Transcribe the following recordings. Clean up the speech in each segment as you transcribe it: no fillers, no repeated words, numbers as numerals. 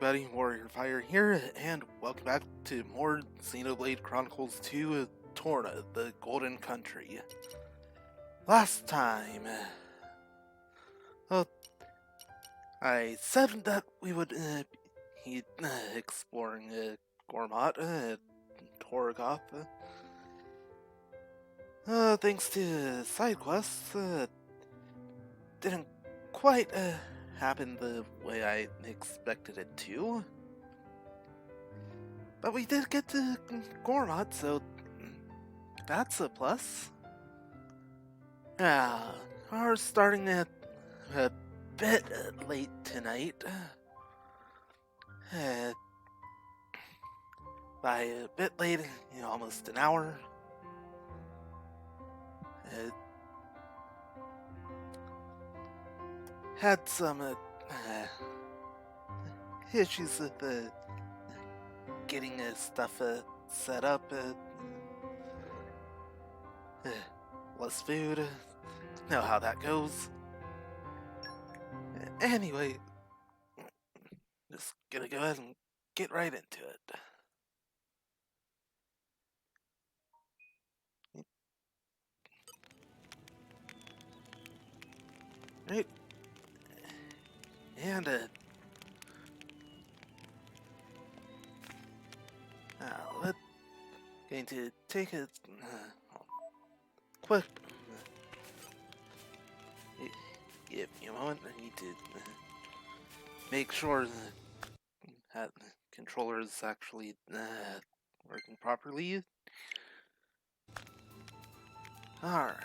everybody, Warrior Fire here, and welcome back to more Xenoblade Chronicles 2 Torna, the Golden Country. Last time, well, I said that we would be exploring Gormat, Torgoth. Thanks to side quests, didn't quite happen the way I expected it to. But we did get to Gormat, so that's a plus. Yeah, we're starting at a bit late tonight. By a bit late, almost an hour. Had some issues with getting stuff set up. Less food. Know how that goes. Anyway, just gonna go ahead and get right into it. Right. And let's going to take a quick give me a moment. I need to make sure that the controller is actually working properly. Alright.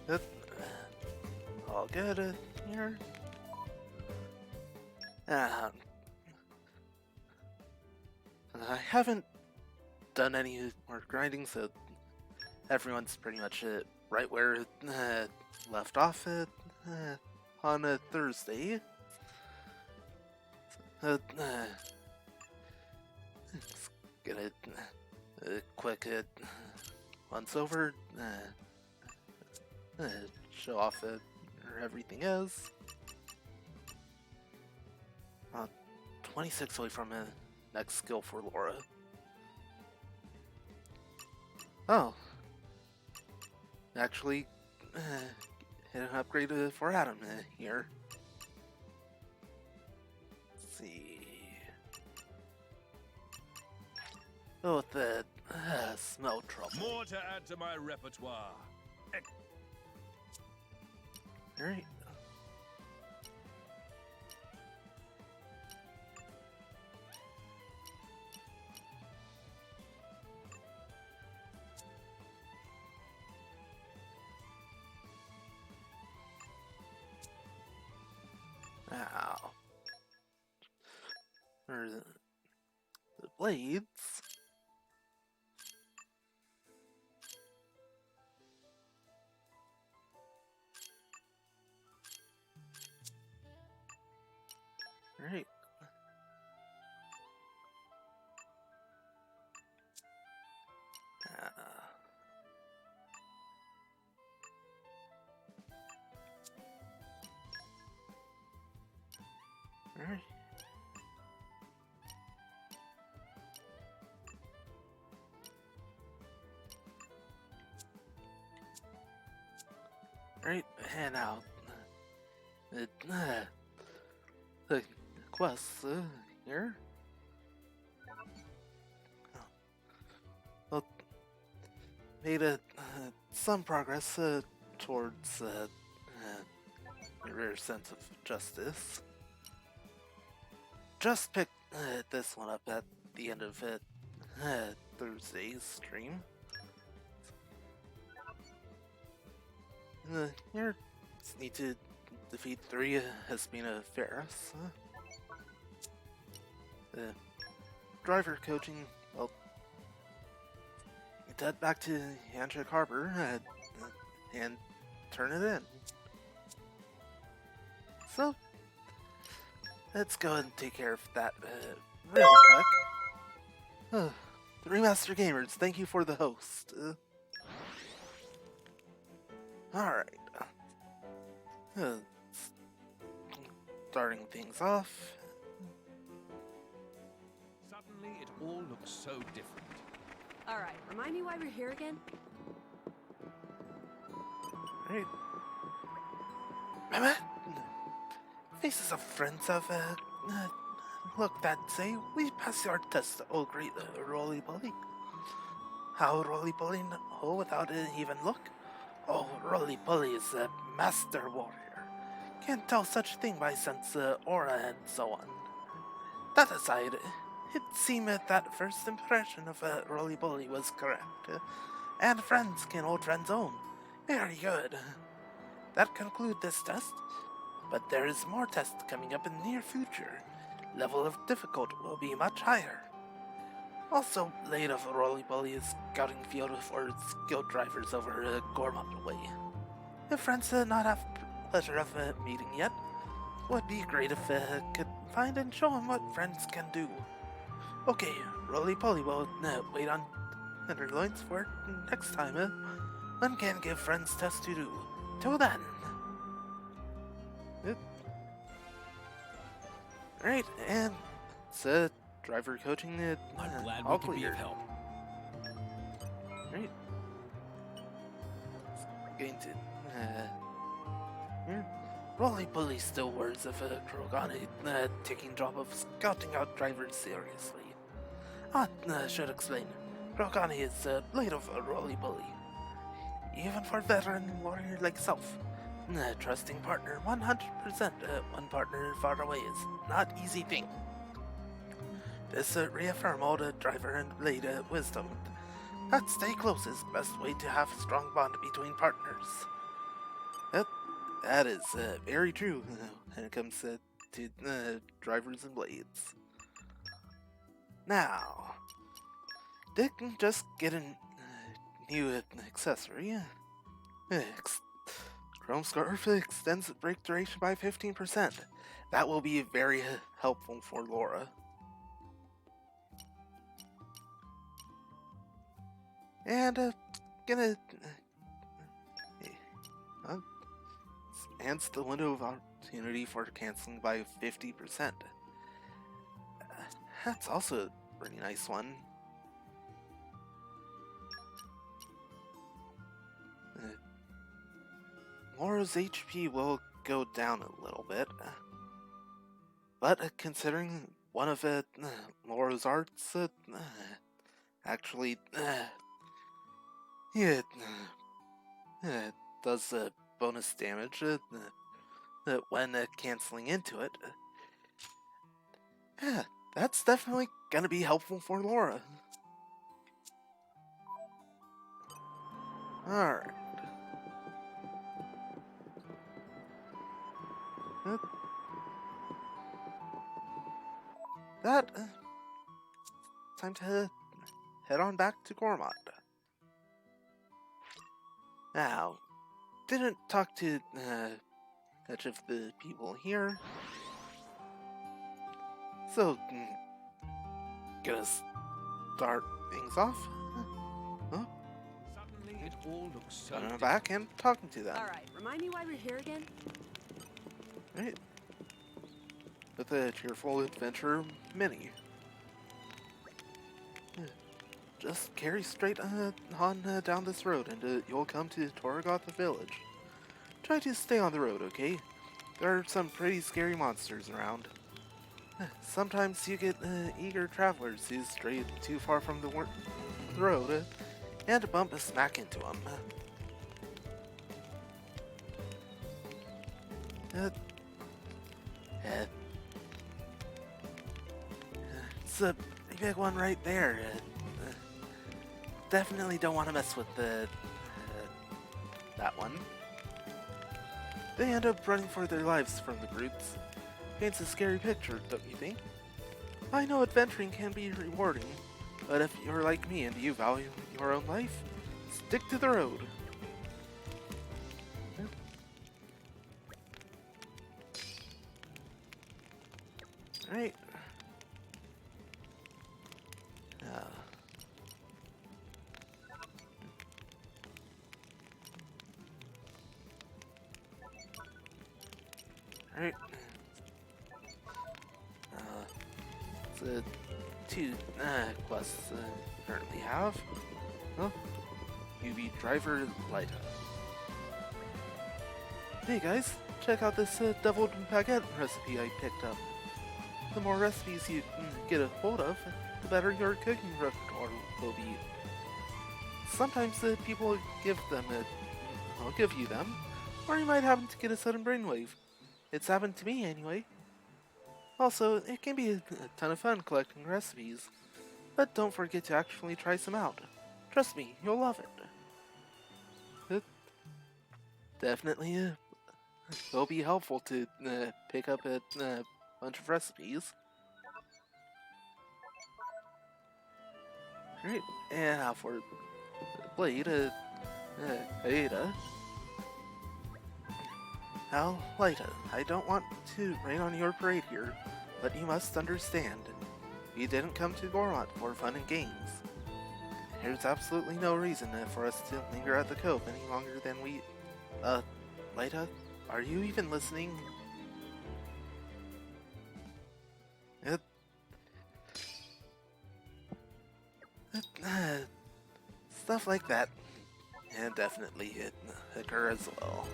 Yep. All good here. I haven't done any more grinding, so everyone's pretty much right where it left off on a Thursday. So, just get a quick once over, show off where everything is. 26 away from next skill for Laura. Oh. Actually, hit an upgrade for Adam here. Let's see. Oh, with the smell trouble. More to add to my repertoire. Alright. Now, for the blades. Right. Alright. Right, and now the quests here. Well, made some progress towards a rare sense of justice. Just picked this one up at the end of Thursday's stream. Here, just need to defeat 3 Hespina Ferris. The driver coaching, well, head back to Handshake Harbor and turn it in. So, let's go ahead and take care of that real quick. The Remaster Gamers, thank you for the host. Alright. starting things off. Suddenly, it all looks so different. Alright, remind me why we're here again? Right. Mama? Faces of friends have, look that say, we pass our test, oh great Roly Bully. How Roly Bully know without even look? Oh, Roly Bully is a master warrior. Can't tell such thing by sense, aura and so on. That aside, it seemeth that first impression of Roly Bully was correct. And friends can hold friends' own. Very good. That conclude this test. But there is more tests coming up in the near future. Level of difficulty will be much higher. Also, late of Roly Bully is scouting field for skilled drivers over Gormont Way. If friends not have pleasure of meeting yet, would be great if could find and show him what friends can do. Okay, Roly Poly will wait on Tenderloins for next time. One can give friends tests to do. Till then. Right, and it's driver coaching. I'm glad all we could be clear. of help. Right. Going to here. Roly Bully still worries of Krogani taking job of scouting out drivers seriously. Should explain. Krogani is blade of a Roly Bully. Even for veteran warrior like self. Trusting partner 100%. One partner far away is not easy thing. This reaffirm all the driver and blade wisdom. That stay close is best way to have strong bond between partners. That is very true when it comes to drivers and blades. Now, Dick can just get a new accessory. Chrome Scarf extends the break duration by 15%. That will be very helpful for Laura. And gonna enhance the window of opportunity for canceling by 50%. That's also a pretty nice one. Laura's HP will go down a little bit, but considering one of Laura's arts actually it does bonus damage when canceling into it. Yeah, that's definitely gonna be helpful for Laura. Alright. Time to head on back to Gormont. Now, didn't talk to much of the people here, so gonna start things off. Suddenly, it all looks so Going different. back and talking to them. Alright, remind me why we're here again? Right. With a cheerful adventure mini. Just carry straight on down this road and you'll come to Torna village. Try to stay on the road, okay? There are some pretty scary monsters around. Sometimes you get eager travelers who stray too far from the road and bump a smack into them. It's a pretty big one right there. Definitely don't want to mess with that one. They end up running for their lives from the brutes. Paints a scary picture, don't you think? I know adventuring can be rewarding, but if you're like me and you value your own life, stick to the road. Right. Alright. two quests currently have. Well, UV Driver Lita. Hey guys, check out this deviled baguette recipe I picked up. The more recipes you get a hold of, the better your cooking repertoire will be. Sometimes people give them I'll give you them, or you might happen to get a sudden brainwave. It's happened to me anyway. Also, it can be a ton of fun collecting recipes, but don't forget to actually try some out. Trust me, you'll love it. Definitely will be helpful to pick up a bunch of recipes. Great, and now for Blade, Ada. Now, Lita, I don't want to rain on your parade here, but you must understand, we didn't come to Gormont for fun and games. There's absolutely no reason for us to linger at the cove any longer than we... Lita, are you even listening? Stuff like that, and definitely occur as well.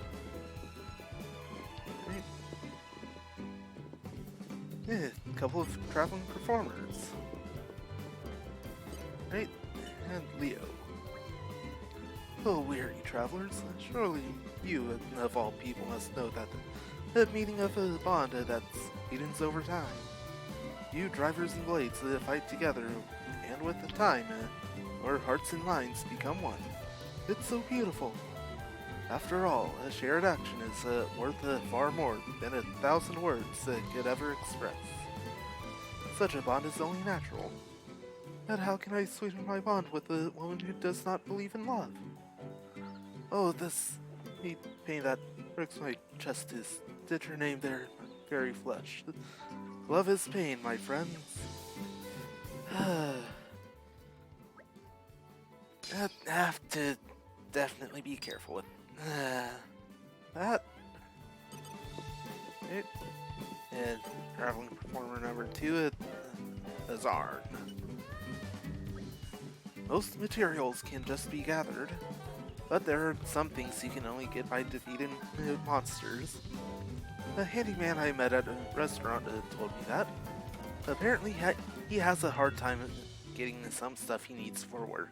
A couple of traveling performers. Right, and Leo. Oh, weary travelers, surely you, of all people, must know that the meaning of a bond that's meetings over time. You drivers and blades fight together, and with the time, our hearts and minds become one. It's so beautiful. After all, a shared action is worth far more than 1,000 words could ever express. Such a bond is only natural. But how can I sweeten my bond with a woman who does not believe in love? Oh, this pain that breaks my chest to stitch her name there in my very flesh. Love is pain, my friends. I have to definitely be careful with that. Right. And traveling performer number 2, Azarn. Most materials can just be gathered, but there are some things you can only get by defeating monsters. A handyman I met at a restaurant told me that. Apparently he has a hard time getting some stuff he needs for work.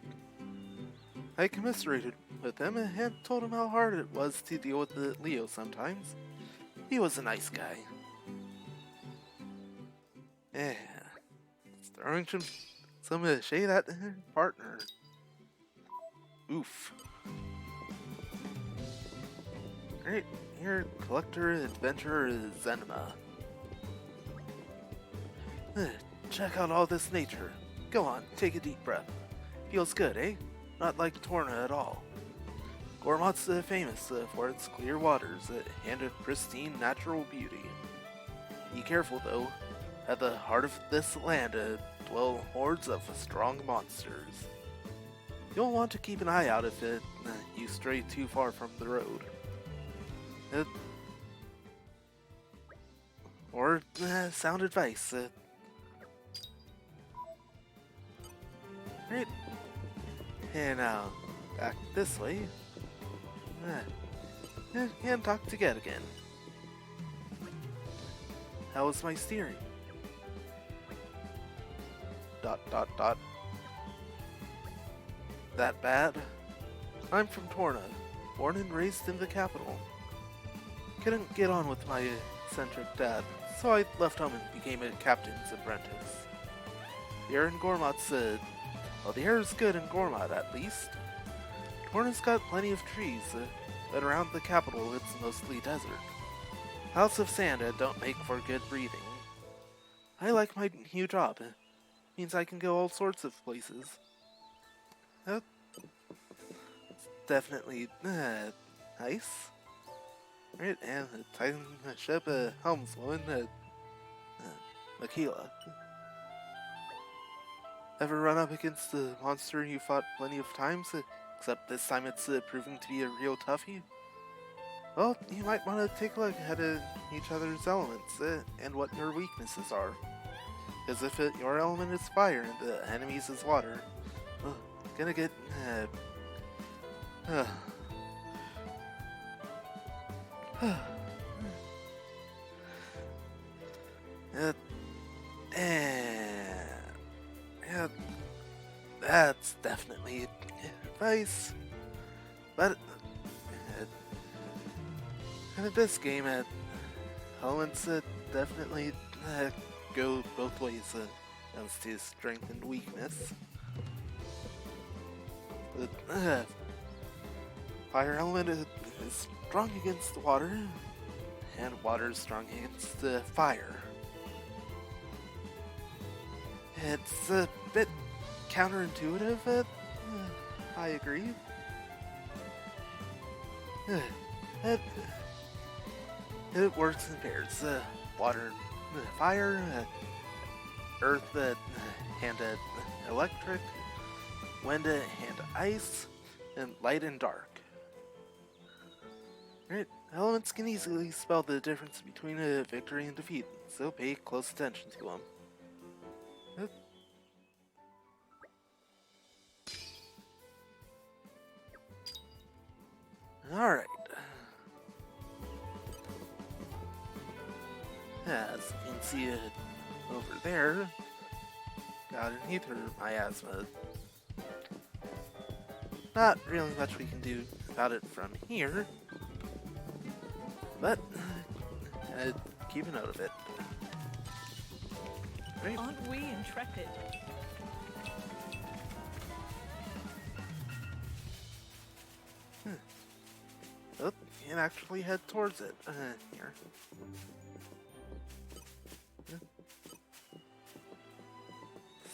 I commiserated with him and told him how hard it was to deal with Leo sometimes. He was a nice guy. Yeah, throwing some shade at her partner. Oof. Great, here, collector adventurer Zenma. Check out all this nature. Go on, take a deep breath. Feels good, eh? Not like Torna at all. Gormont's famous for its clear waters and a pristine natural beauty. Be careful though. At the heart of this land dwell hordes of strong monsters. You'll want to keep an eye out if you stray too far from the road. Or sound advice. Right. And now, back this way. And talk to Get again. How was my steering? ... That bad? I'm from Torna, born and raised in the capital. Couldn't get on with my eccentric dad, so I left home and became a captain's apprentice. Here in Gormont's, well, the air is good in Gormont at least. Torna's got plenty of trees, but around the capital it's mostly desert. Clouds of sand don't make for good breathing. I like my new job. It means I can go all sorts of places. It's definitely nice. Right, and the Titan ship helmswoman, Makila. Ever run up against a monster you fought plenty of times, except this time it's proving to be a real toughie? Well, you might want to take a look at each other's elements and what your weaknesses are. Because if your element is fire and the enemy's is water, well, gonna get yeah, that's definitely advice. But in this game, elements definitely go both ways as to strength and weakness. The fire element is strong against water, and water is strong against fire. It's a bit counterintuitive, I agree. It works in pairs. Water and fire, earth and electric, wind and ice, and light and dark. Right, elements can easily spell the difference between a victory and defeat, so pay close attention to them. Alright. As you can see it over there, got an ether miasma. Not really much we can do about it from here, but keep a note of it. Right. Aren't we intrepid? Oh, you can actually head towards it. Here.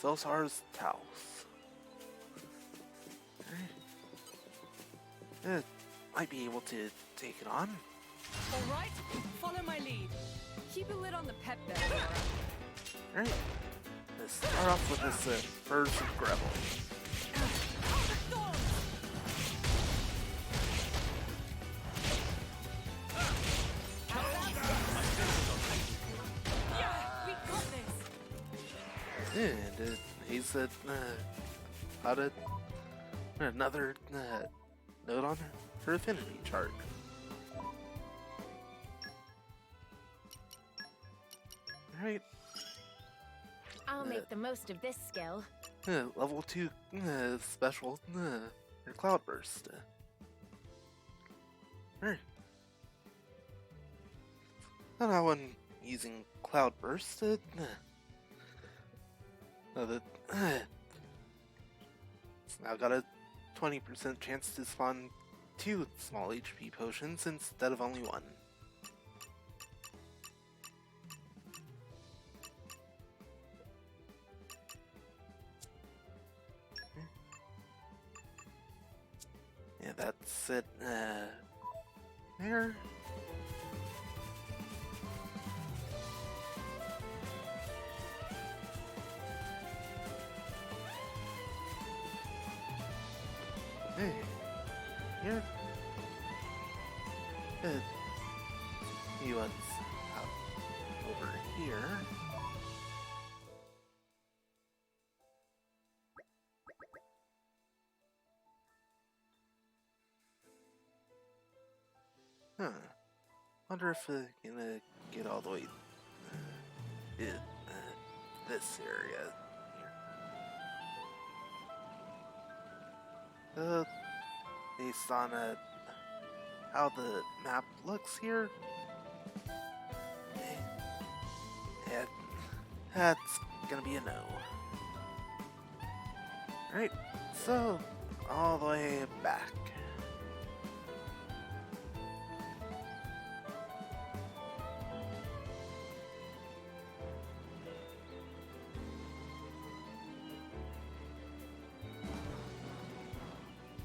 Celsar's Taos. Might be able to take it on. All right, follow my lead. Keep a lid on the pet bed. Alright. Let's start off with this Birds of Gravel. We got this. And he said, how to another note on her affinity chart. Alright. I'll make the most of this skill. Level 2 special, your Cloudburst. Alright. Now when using Cloudburst, it's now got a 20% chance to spawn 2 small HP potions instead of only 1. Yeah, that's it. There. Hey, here. He was out over here. Huh. Wonder if gonna get all the way in this area here. Based on how the map looks here, yeah, that's gonna be a no. Right, so all the way back.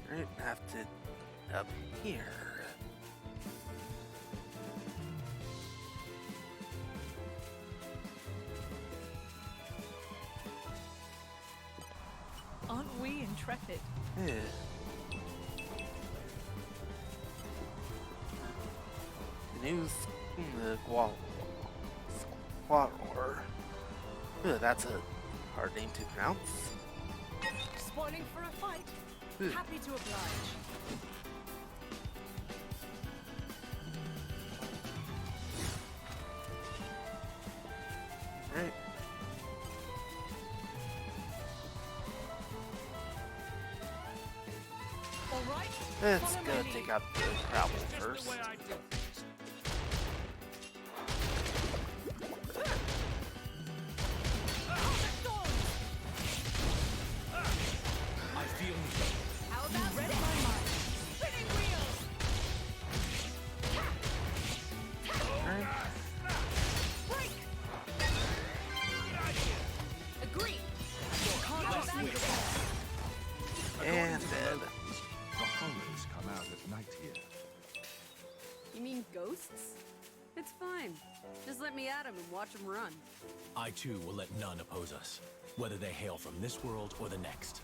Right, have to up here. Aren't we intrepid? Yeah. The news, the Squador. Ooh, that's a hard name to pronounce. Spoiling for a fight? Ooh. Happy to oblige. Right. All right. Let's follow go my take lead. out the Crabble Just first. the way I do things. I feel How about Read this? my mind. Spinning wheels? Right. Break! Agreed. Can't How just about leave it this? there. And dead. The horrors come out at night here. You mean ghosts? It's fine. Just let me at them and watch them run. I too will let none oppose us, whether they hail from this world or the next.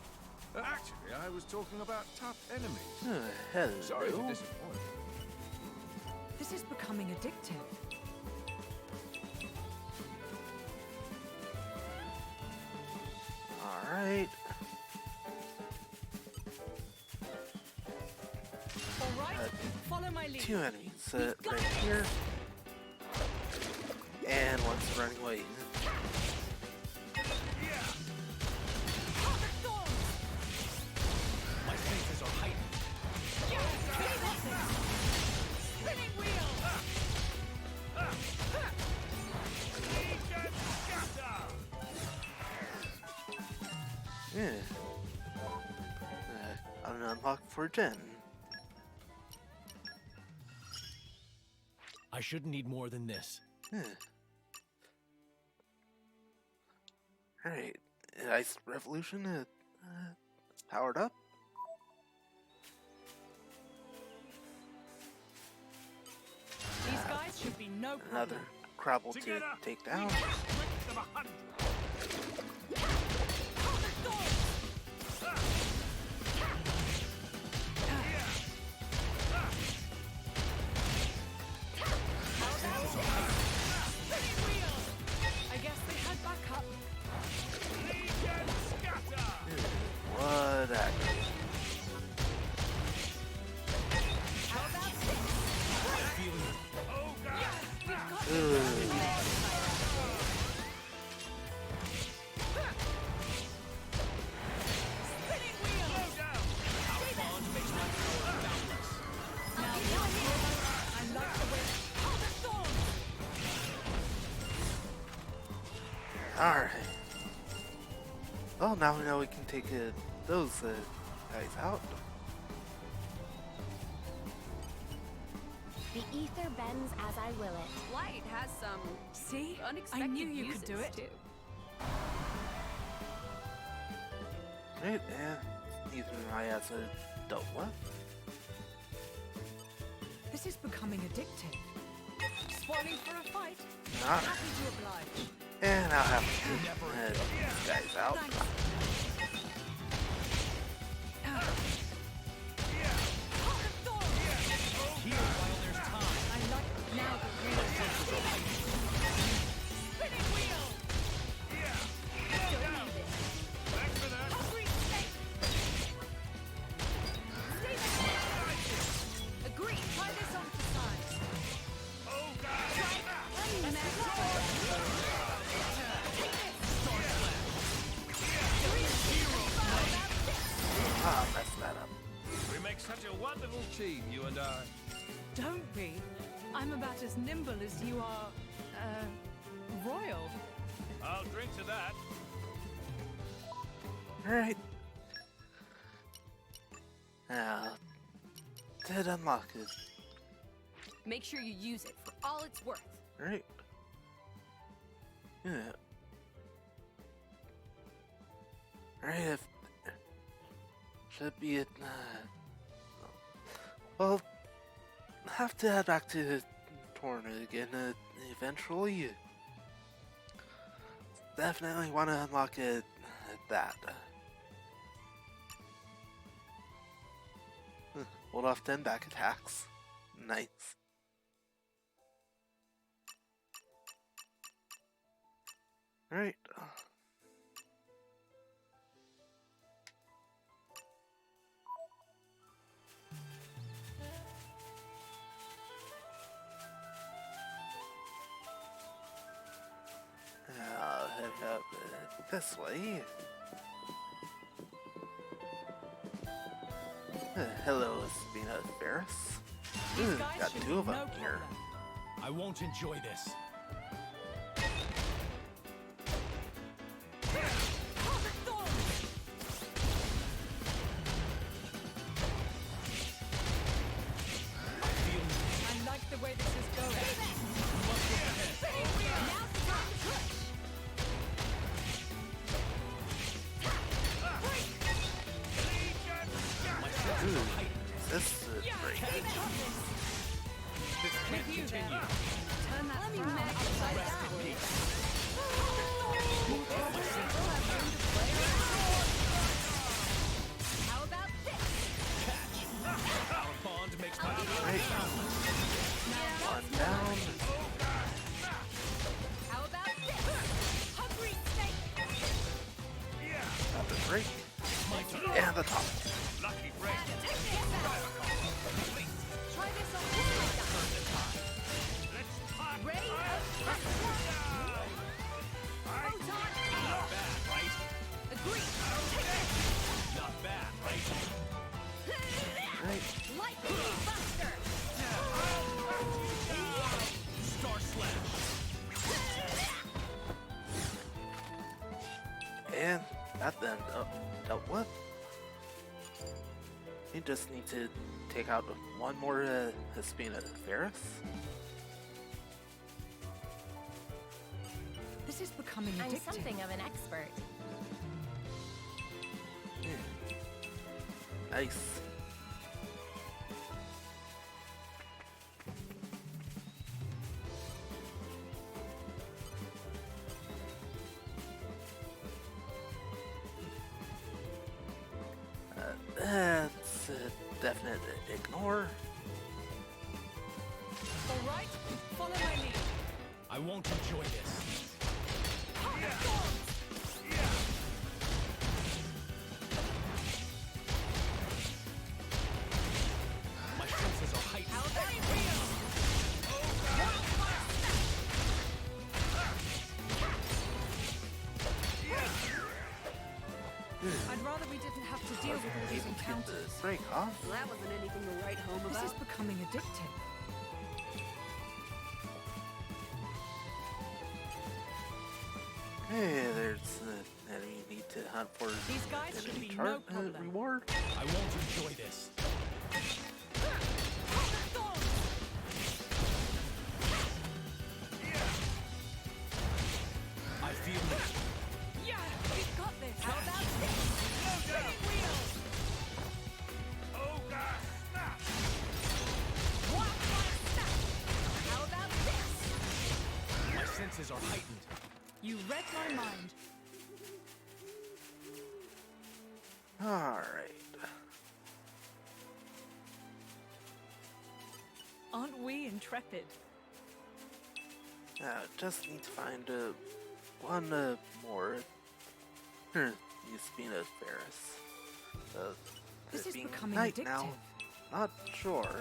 Actually, I was talking about tough enemies. Hello. Sorry to disappoint. This is becoming addictive. Alright. All right. Follow my lead. Two enemies right here. And one's running away. My senses are heightened. Spinning wheels! Yeah. An unlock for Jen. I shouldn't need more than this. Alright. Ice Revolution powered up. These guys should be no problem. Another Crabble to take down. I guess they had backup. What action? How about this? Spinning wheels! Now, I like the way. Hold the thorns! Alright. Well, now we know we can take those guys out. The ether bends as I will it. Light has some See? unexpected I knew you uses could do it. too. Right, and Ethan and I has a dope left. This is becoming addictive. Spoiling for a fight? Alright. Happy to oblige. And I'll have to take these guys out. Hold the thorns! Here while there's time. I like now the real Spinning wheels! Hungry snake! Stay there! Agreed. Try this on for size. Ah, mess that up. We make such a wonderful team, you and I. Don't be. I'm about as nimble as you are, royal. I'll drink to that. Alright. Now, did unlock it. Make sure you use it for all it's worth. Right. Yeah. Alright, if... Should be it, well, have to head back to Torna again, eventually. Definitely want to unlock it, that. Hold off 10 back attacks. Nice. Alright. I'll head up this way. Hello, Sabina Ferris. These Ooh, guys got should two of be them no here. problem. I won't enjoy this. I like the way this is going. Now's the time to push. Ooh, this is great. This can't With you there. continue. Turn that Let me frown match upside Rest down. in peace. How about this? Catch. Our bond makes my Right. One down. How about this? Hungry steak. Got the break. my turn. And the top. Lucky break. Check this out. Try this on this guy. Let's talk. Ray of Photon Not bad, right? Agree. Take this. Not bad, right? Right. Lightning Buster. Star Slash. And that then dealt with. You just need to take out one more Sabina Ferris. This is becoming I'm addictive. something of an expert. Nice. That's a definite ignore. All right, follow my lead. I won't enjoy this. My senses are heightened. I'd rather we didn't have to deal with all these Able to get the encounters. break off. Well, that wasn't anything to write home This is about. becoming addictive. Hey, there's an enemy you need to hunt for. These guys should enemy be chart, no problem. reward. I won't enjoy this. I feel it. Yeah, we've got this. How about this? Spinning wheels. Ogre snap. Wildfire snap. How about this? My senses are heightened. You read my mind. Alright. Aren't we intrepid? Just need to find one more Sabina Ferris. This it is being becoming night addictive. now. Not sure.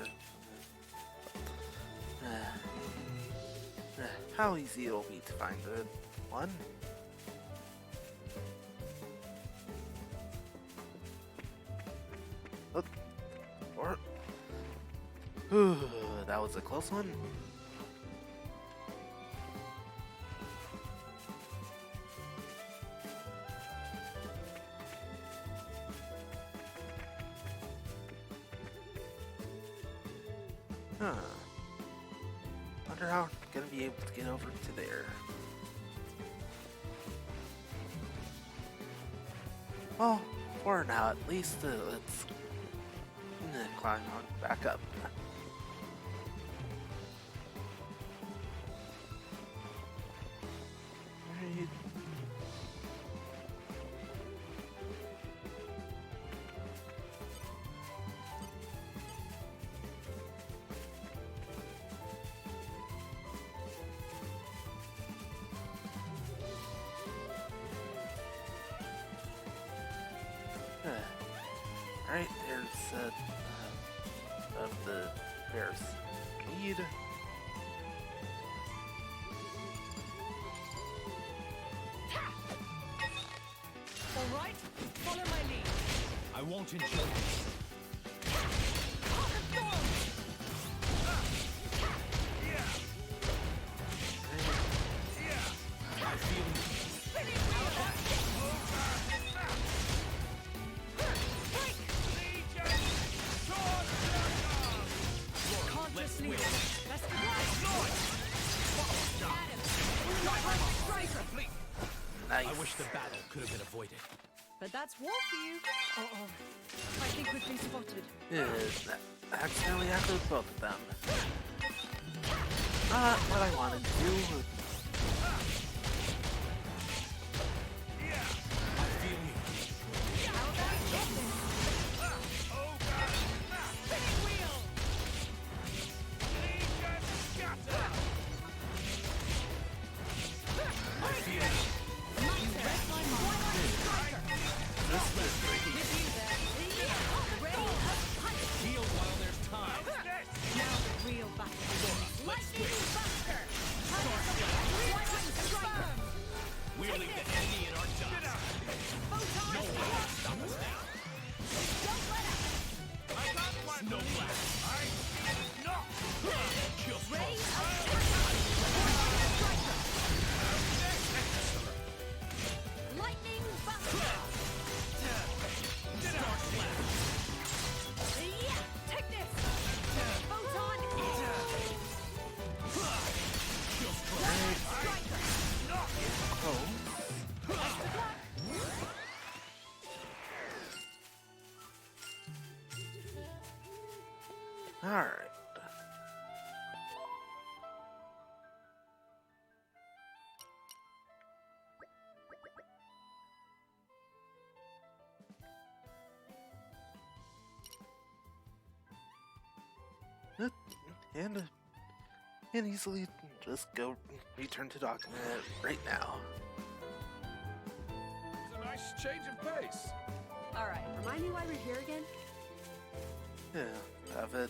How easy it'll be to find one. Or that was a close one. Huh. Wonder how I'm gonna be able to get over to there. Well, for now at least, let's climb on back up. Right. Alright, there's of the bear's need. All right, follow my lead. I won't enjoy this. Heart of Thorns! I feel you. Spinning wheel! Can't just leave it. Best of luck! Striker! Nice. I wish the battle could have been avoided. But that's war for you. Uh-oh. I think we've been spotted. Accidentally echoed both of them. Not what I wanted to do. I feel you. How about this? Spinning wheel! I feel you. Heal while there's time. Now the real battle begins. Let's switch. Confirm! We leave the enemy in our dust. No one can stop us now. Snow blast. Kill strong. Lightning buster. Star slash. Yeah, take this. Photon Kill strong. striker. Alright. And easily just go return to document right now. It's a nice change of pace. All right, remind me why we're here again? Yeah, have it.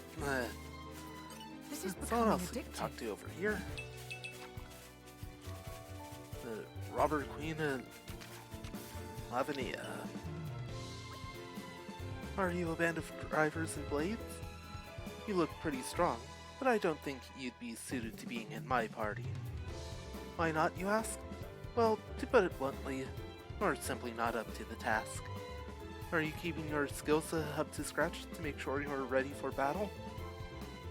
This is Someone becoming else we can addictive. talk to over here. Robert Queen and Lavinia. Are you a band of drivers and blades? You look pretty strong, but I don't think you'd be suited to being in my party. Why not, you ask? Well, to put it bluntly, you're simply not up to the task. Are you keeping your skills up to scratch to make sure you're ready for battle?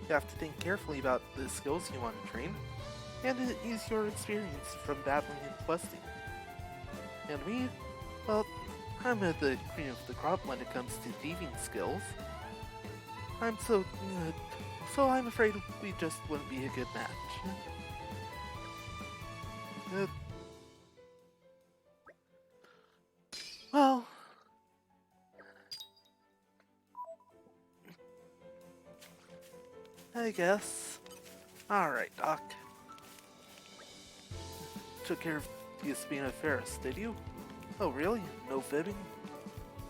You have to think carefully about the skills you want to train, and use your experience from battling and questing. And me? Well, I'm at the cream of the crop when it comes to thieving skills. I'm so good, so I'm afraid we just wouldn't be a good match. Well... I guess. Alright, Doc. Took care of Espina Ferris, did you? Oh, really? No fibbing?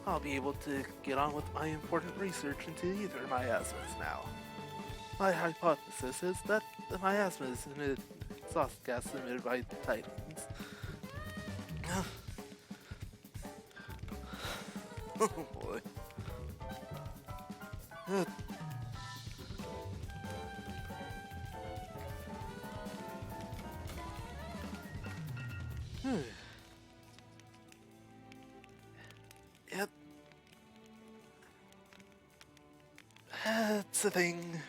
I'll be able to get on with my important research into ether miasmas now. My hypothesis is that the miasma is an exhaust gas emitted by Titans. Oh boy. Yep. That's the thing.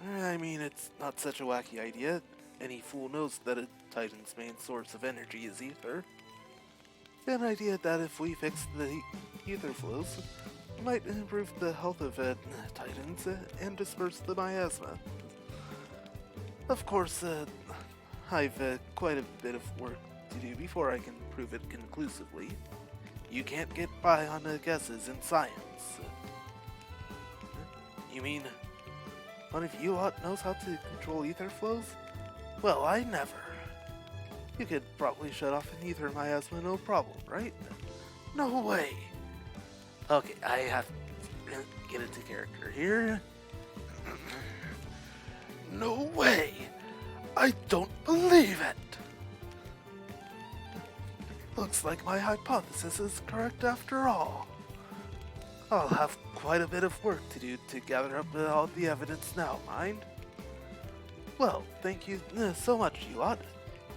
I mean, it's not such a wacky idea. Any fool knows that a Titan's main source of energy is ether. An idea that if we fix the ether flows, might improve the health of Titans and disperse the miasma. Of course, I've quite a bit of work to do before I can prove it conclusively. You can't get by on guesses in science. You mean, one of you lot knows how to control ether flows? Well, I never. You could probably shut off an ether miasma no problem, right? No way! Okay, I have to get into character here. No way! I don't believe it! Looks like my hypothesis is correct after all. I'll have quite a bit of work to do to gather up all the evidence now, mind? Well, thank you so much, you lot.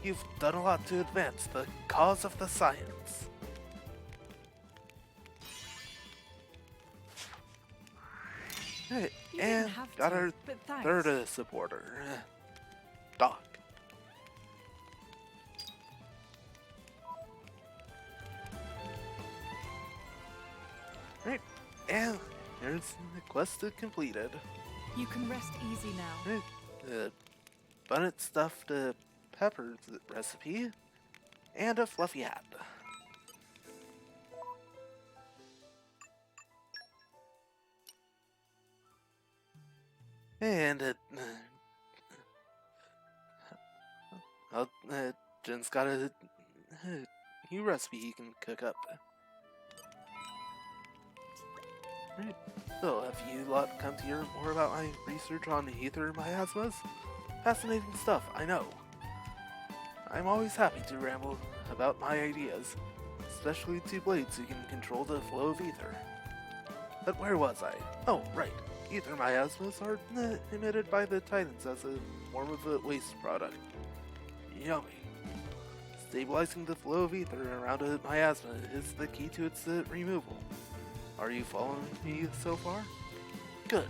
You've done a lot to advance the cause of the science. Hey, You and didn't have got to, our but thanks. third supporter, Doc. Right, and here's the quest completed. You can rest easy now. Right, bunnet stuffed pepper recipe, and a fluffy hat. And Jen's got a new recipe he can cook up. Right. So, have you lot come to hear more about my research on ether miasmas? Fascinating stuff, I know. I'm always happy to ramble about my ideas, especially two blades who can control the flow of ether. But where was I? Oh, right. Ether miasmas are emitted by the Titans as a form of a waste product. Yummy. Stabilizing the flow of ether around a miasma is the key to its removal. Are you following me so far? Good.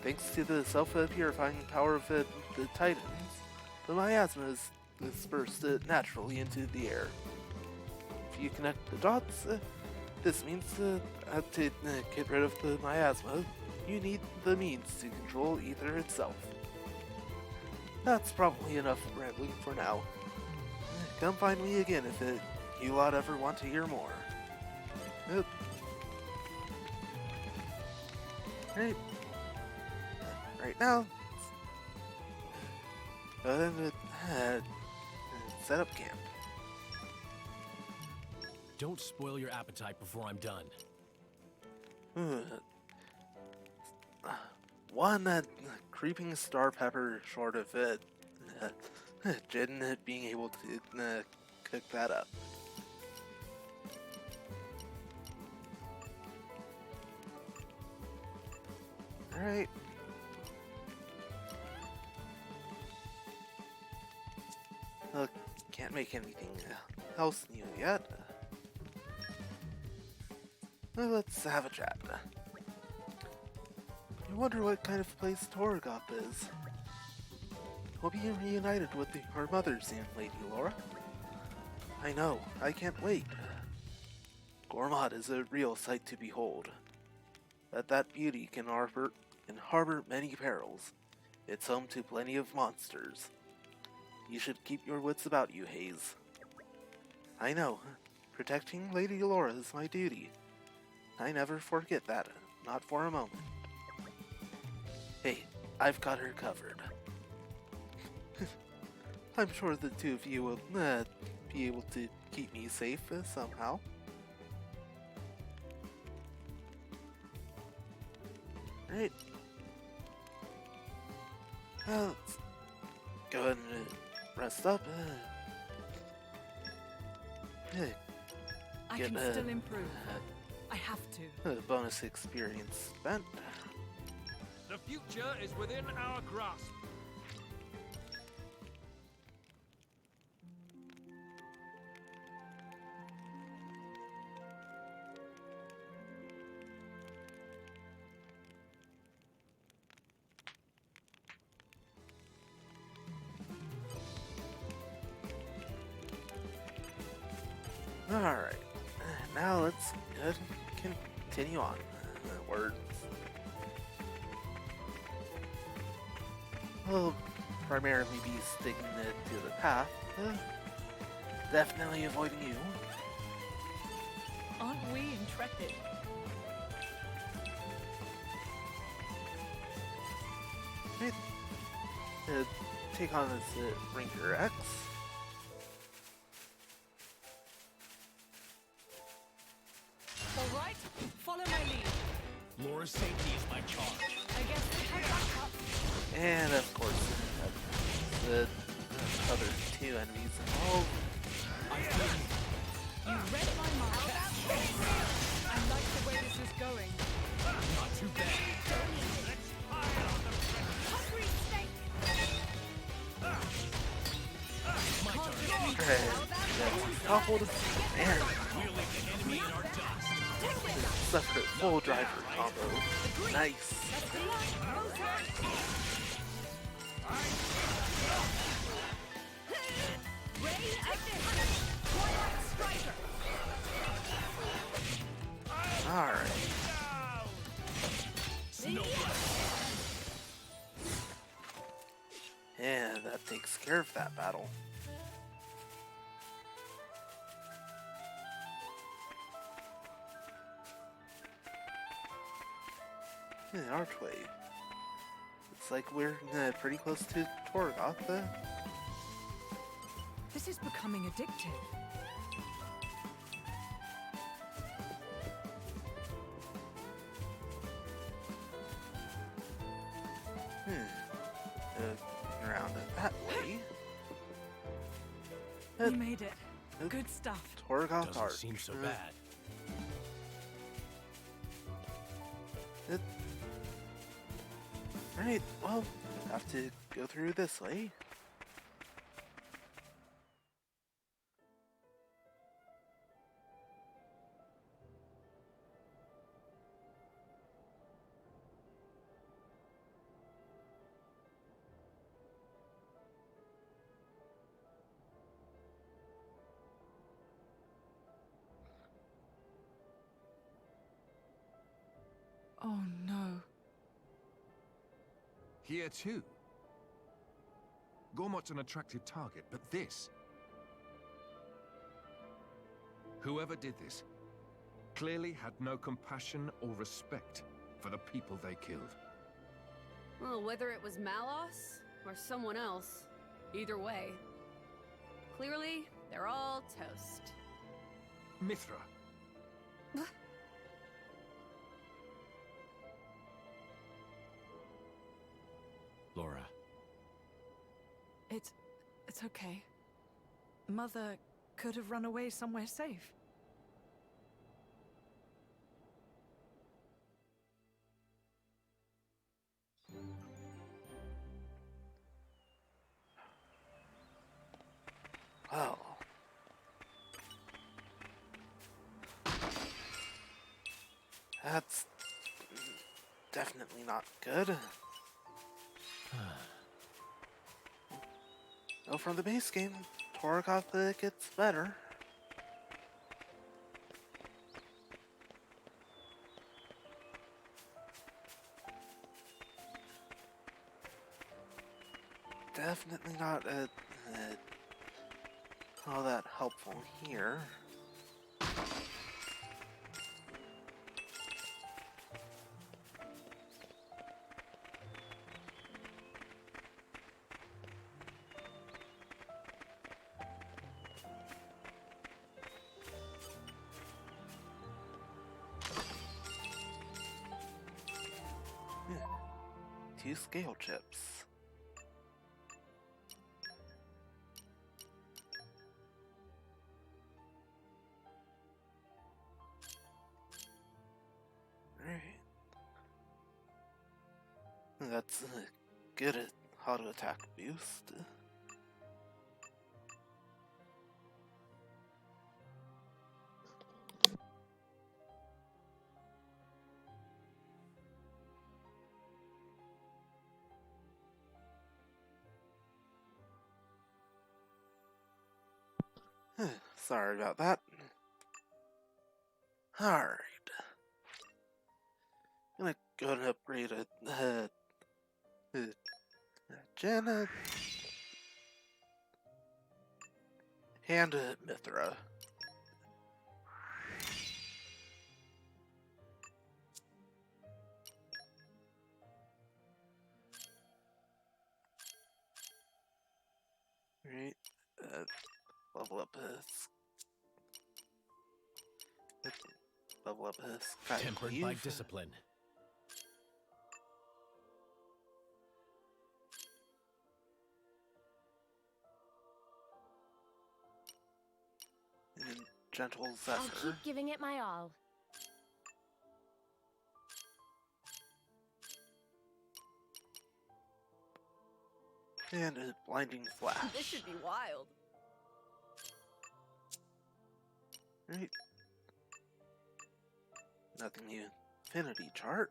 Thanks to the self-purifying power of the Titans, the miasma is dispersed naturally into the air. If you connect the dots, this means to get rid of the miasma, you need the means to control ether itself. That's probably enough rambling for now. Come find me again if you lot ever want to hear more. Right now, go ahead and set up camp. Don't spoil your appetite before I'm done. One creeping star pepper short of Jen being able to cook that up. Alright. Can't make anything else new yet. Let's have a chat. I wonder what kind of place Torgoth is. We'll be reunited with our mother soon, Lady Laura. I know, I can't wait. Gormod is a real sight to behold. But that beauty can harbor many perils. It's home to plenty of monsters. You should keep your wits about you, Hayes. I know. Protecting Lady Laura is my duty. I never forget that, not for a moment. Hey, I've got her covered. I'm sure the two of you will be able to keep me safe somehow. Right. Let's go ahead and rest up. I Get, can still improve. I have to. Bonus experience spent. The future is within our grasp. Alright, now let's continue on. Words. We'll primarily be sticking to the path. Definitely avoiding you. Aren't we intrepid? Take on this Rinker X. All right, follow Your safety is my charge. I guess we head back up. And of course, the other two enemies involved. You read my mind. I like the way this is going. Not too bad. Hungry snake! My turn. Alright, that's coupled and We'll leave the enemy in our dust. separate full driver combo. Nice. Ray active! Twilight Striker! Alright. And that takes care of that battle. The archway. Looks like we're pretty close to Torna. This is becoming addictive. Around it that way. We made it. Good stuff. Torgoth Doesn't Arch. seem so bad. Alright, well, have to go through this way. Oh no. Here too. Gormot's an attractive target, but this... Whoever did this clearly had no compassion or respect for the people they killed. Well, whether it was Malos or someone else, either way. Clearly, they're all toast. Mithra. Laura, It's okay. Mother could have run away somewhere safe. Wow. That's definitely not good. Oh, from the base game, Torgoth gets better. Definitely not all that helpful here. Two scale chips. Alright. That's good at auto attack boost. Sorry about that. Alright. I'm gonna go and upgrade Jenna and Mithra. Right, level up his. Level up his Sky tempered Cleave. by discipline. gentle I'll zephyr. keep giving it my all. And a blinding flash. This should be wild. Right. Nothing new. Infinity chart.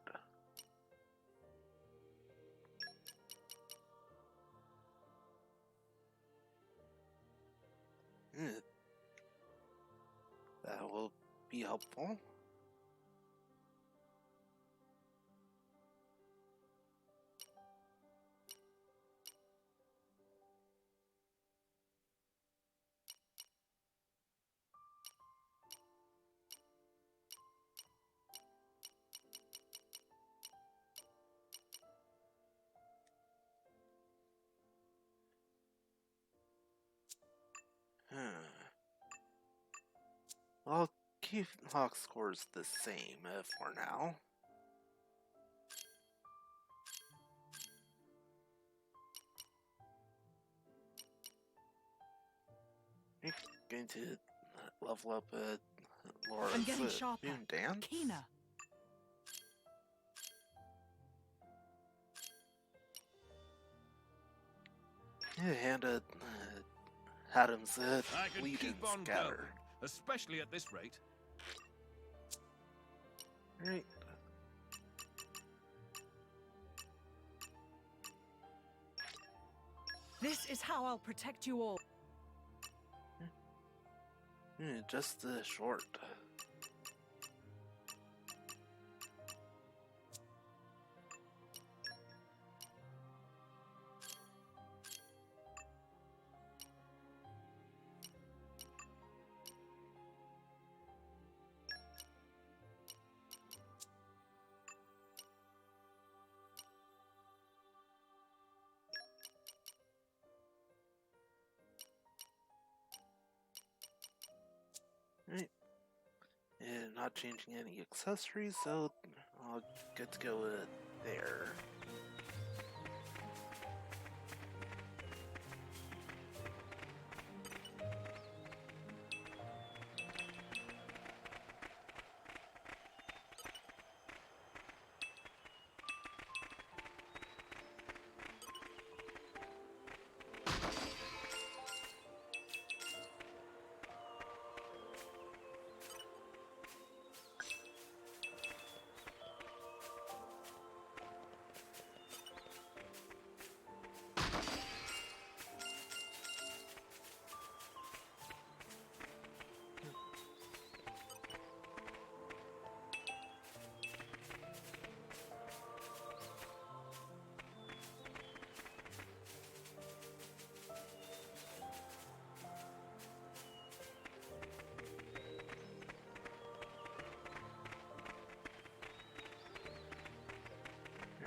That will be helpful. I'll keep Hawk scores the same for now. You're going to level up Laura's I'm getting sharper, Moon Dance. keener. Yeah, and Adam's I could Legion keep on Scatter. going, especially at this rate. Right. This is how I'll protect you all. Just short. Right. And not changing any accessories, so I'll get to go there.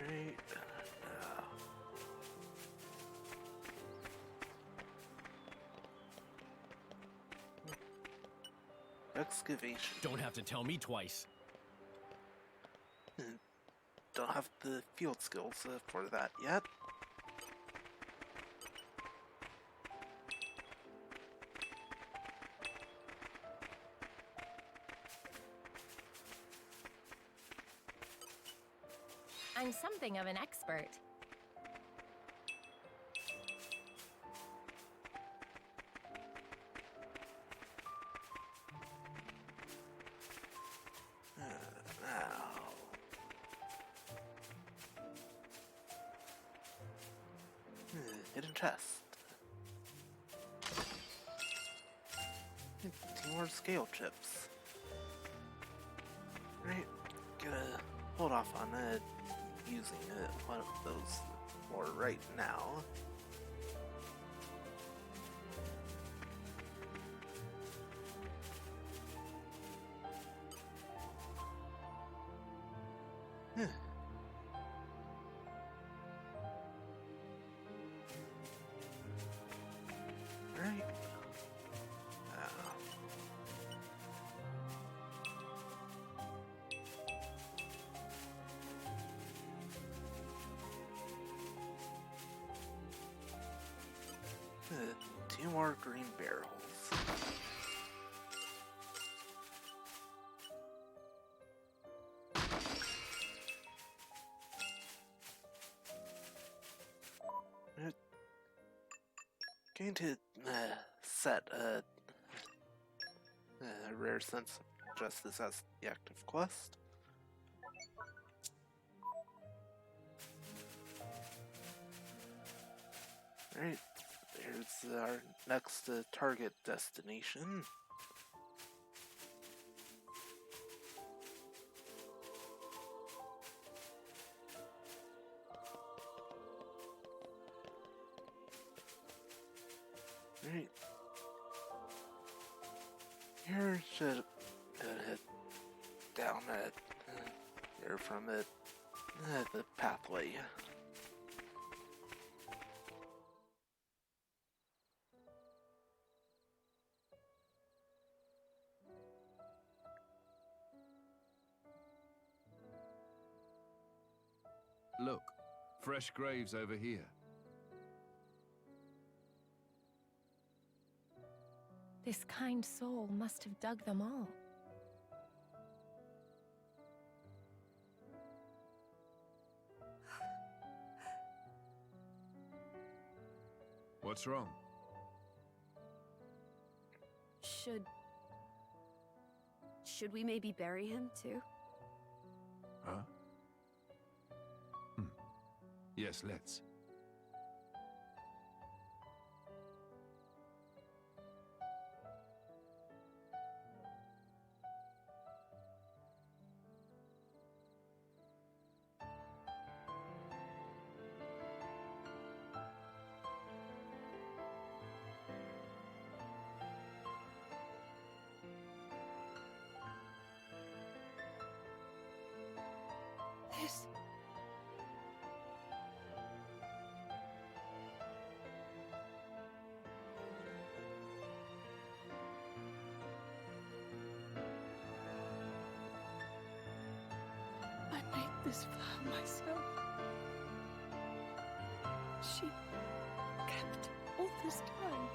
Right. Excavation. Don't have to tell me twice. Don't have the field skills for that yet. I'm something of an expert. Now. Hidden chest. 2 more scale chips. Right, gonna hold off on using one of those for right now. Right. Two more green barrels. going to set a rare sense of justice as the active quest. Alright, there's our next target destination. Alright. Here should head down here from the pathway. Look, fresh graves over here. This kind soul must have dug them all. What's wrong? Should we maybe bury him too? Huh? Yes, let's. This. I made this for her myself. She kept all this time.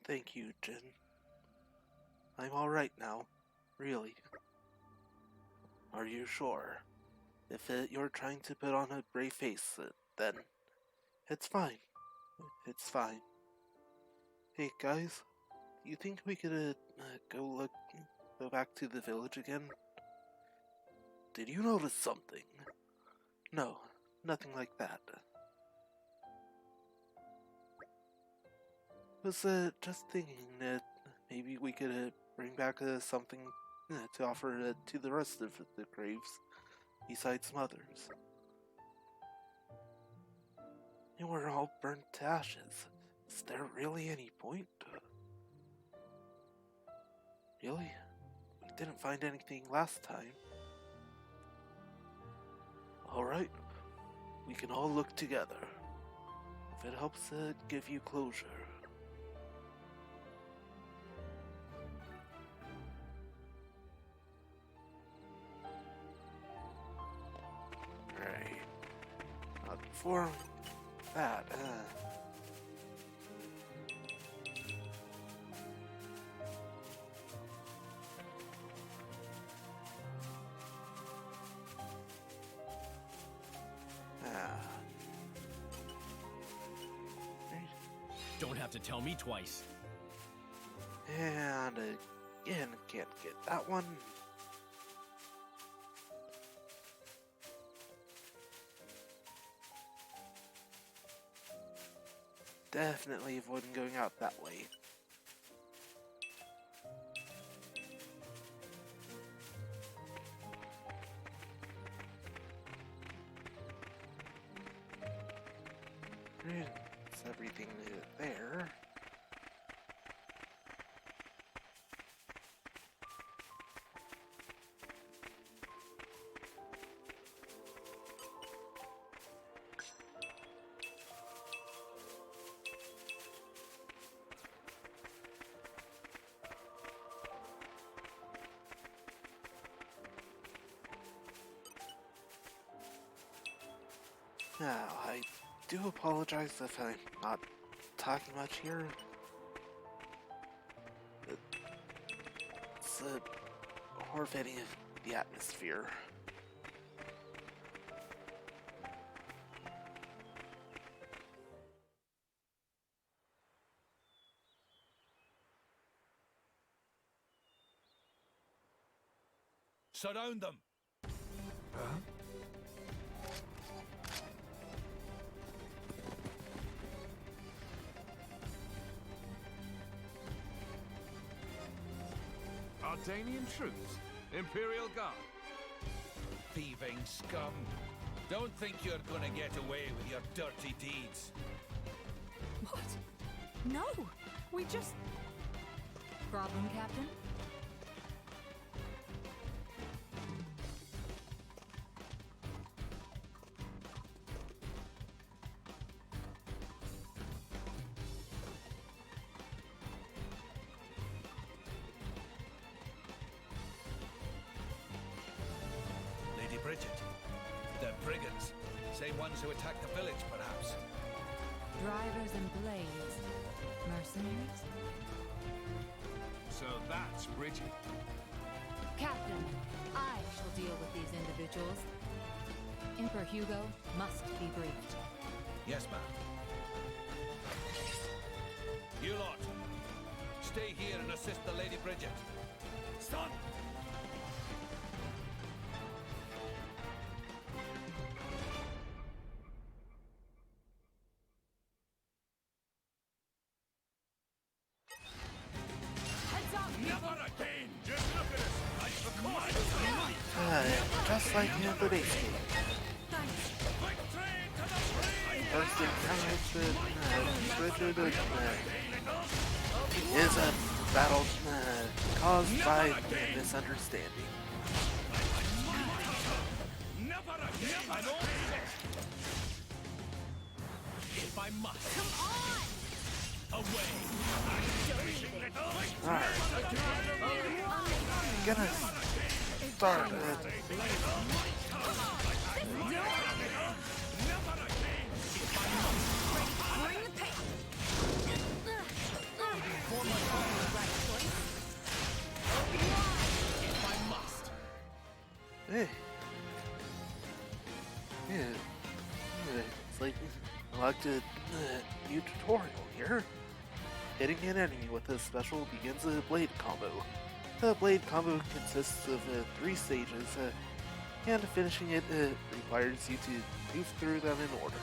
Thank you, Jin. I'm alright now. Really. Are you sure? If you're trying to put on a brave face, then it's fine. It's fine. Hey guys, you think we could go back to the village again? Did you notice something? No, nothing like that. Was just thinking that maybe we could bring back something to offer to the rest of the graves, besides Mother's. They were all burnt to ashes. Is there really any point? Really? We didn't find anything last time. Alright, we can all look together. If it helps give you closure. Right. Before that, Don't have to tell me twice. and again, can't get that one. Definitely avoiding going out that way. It's everything there. Now, I do apologize if I'm not talking much here. It's a horrific of the atmosphere. Surround them. Ardanian troops? Imperial Guard? Thieving scum. Don't think you're gonna get away with your dirty deeds. What? No! We just... Problem, Captain? Lady Bridget. They're brigands. Same ones who attacked the village, perhaps. Drivers and blades. Mercenaries? So that's Bridget. Captain, I shall deal with these individuals. Emperor Hugo must be briefed. Yes, ma'am. You lot. Stay here and assist the Lady Bridget. Son! Never again! Just look at us! Just like in the base game. First encounter with Bridget is a battle caused by misunderstanding. Never again! If I must. Come on! Away! Alright. Gonna start it. Bring the pain! If I must. Hey. Yeah. It's like unlocked a new tutorial here. Hitting an enemy with a special begins a blade combo. The blade combo consists of 3 stages, and finishing it requires you to move through them in order.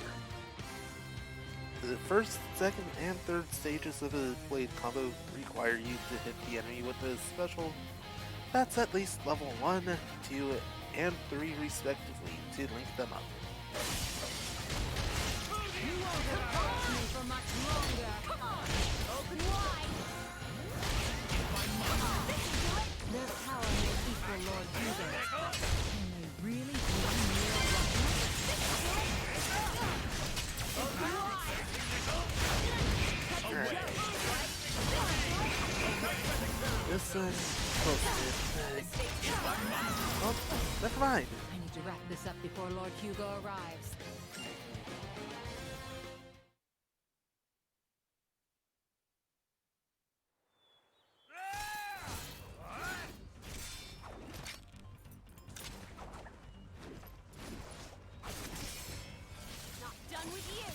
The first, second, and third stages of a blade combo require you to hit the enemy with a special that's at least level 1, 2, and 3 respectively to link them up. You won't hold me for much longer! Come on! Open wide! Their power may equal Lord Hugo. Can they really bring near Russia? Alright. This close to oh, never mind. I need to wrap this up before Lord Hugo arrives. Not done with you!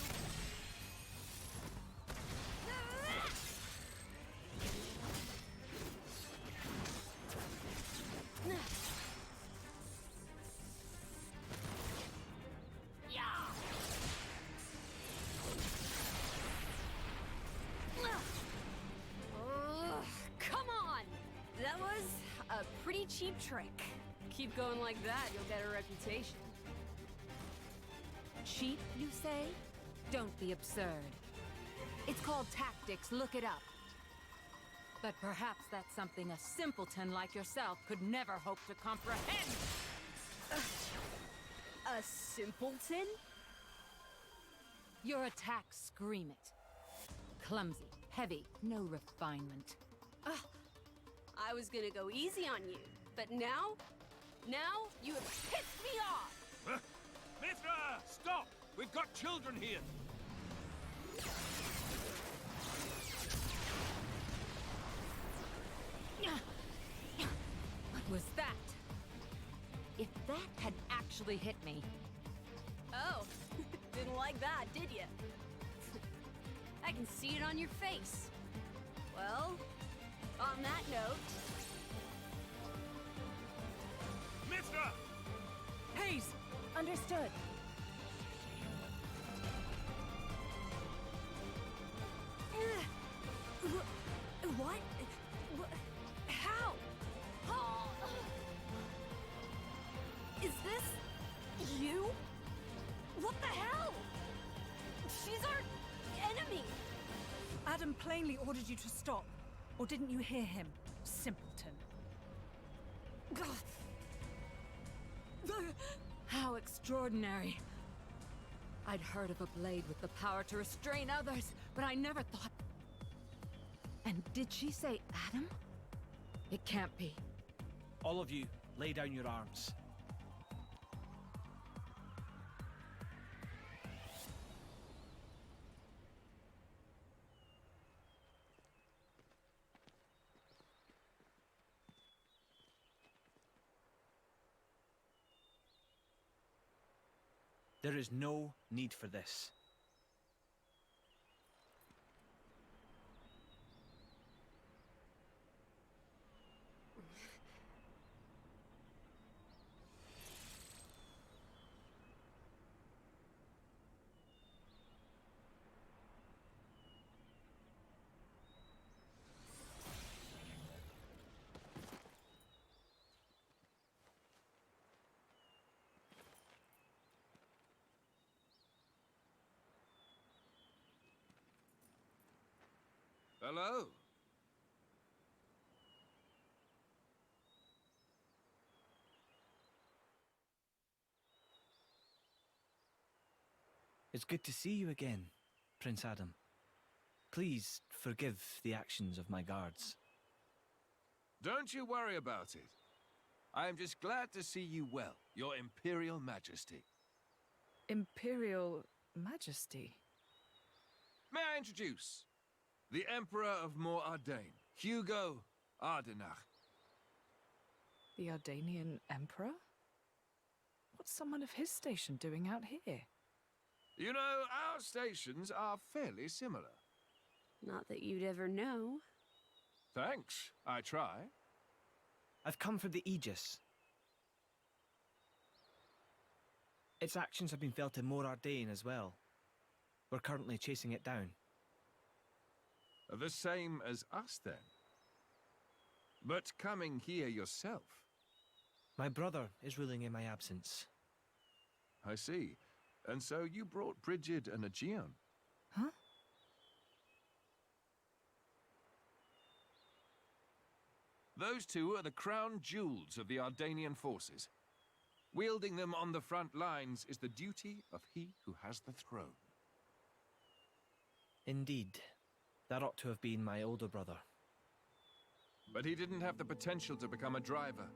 Come on! That was a pretty cheap trick. Keep going like that, you'll get a reputation. Cheap, you say? Don't be absurd. It's called tactics, look it up. But perhaps that's something a simpleton like yourself could never hope to comprehend. A simpleton? Your attacks scream it. Clumsy, heavy, no refinement. I was gonna go easy on you, but now you have pissed me off! Mithra, stop! We've got children here! What was that? If that had actually hit me, Oh, didn't like that, did you? I can see it on your face. Well, on that note... Mister! Haze! Understood. What? How? Oh. Is this you? What the hell? She's our enemy. Adam plainly ordered you to stop. Or didn't you hear him? Simpleton. How extraordinary. I'd heard of a blade with the power to restrain others, but I never thought... And did she say Adam? It can't be. All of you, lay down your arms. There is no need for this. Hello? It's good to see you again, Prince Adam. Please forgive the actions of my guards. Don't you worry about it. I am just glad to see you well, Your Imperial Majesty. Imperial Majesty? May I introduce? The Emperor of Mor Ardain, Hugo Ardenach. The Ardanian Emperor? What's someone of his station doing out here? You know, our stations are fairly similar. Not that you'd ever know. Thanks, I try. I've come for the Aegis. Its actions have been felt in Mor Ardain as well. We're currently chasing it down. The same as us, then. But coming here yourself. My brother is ruling in my absence. I see. And so you brought Brigid and Aegeon. Huh? Those two are the crown jewels of the Ardanian forces. Wielding them on the front lines is the duty of he who has the throne. Indeed. That ought to have been my older brother. But he didn't have the potential to become a driver.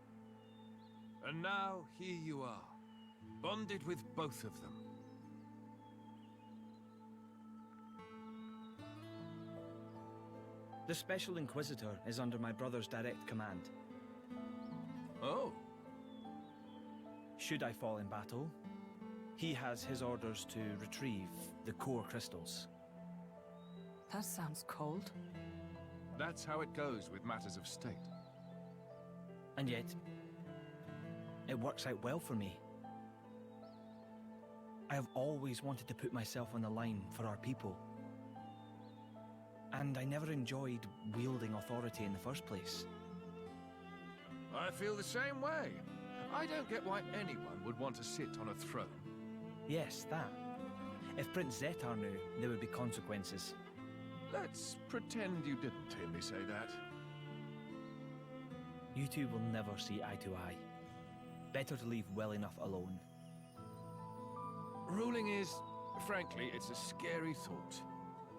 And now, here you are, bonded with both of them. The Special Inquisitor is under my brother's direct command. Oh. Should I fall in battle, he has his orders to retrieve the core crystals. That sounds cold. That's how it goes with matters of state. And yet, it works out well for me. I have always wanted to put myself on the line for our people. And I never enjoyed wielding authority in the first place. I feel the same way. I don't get why anyone would want to sit on a throne. Yes, that. If Prince Zetar knew, there would be consequences. Let's pretend you didn't hear me say that. You two will never see eye to eye. Better to leave well enough alone. Ruling is, frankly, it's a scary thought.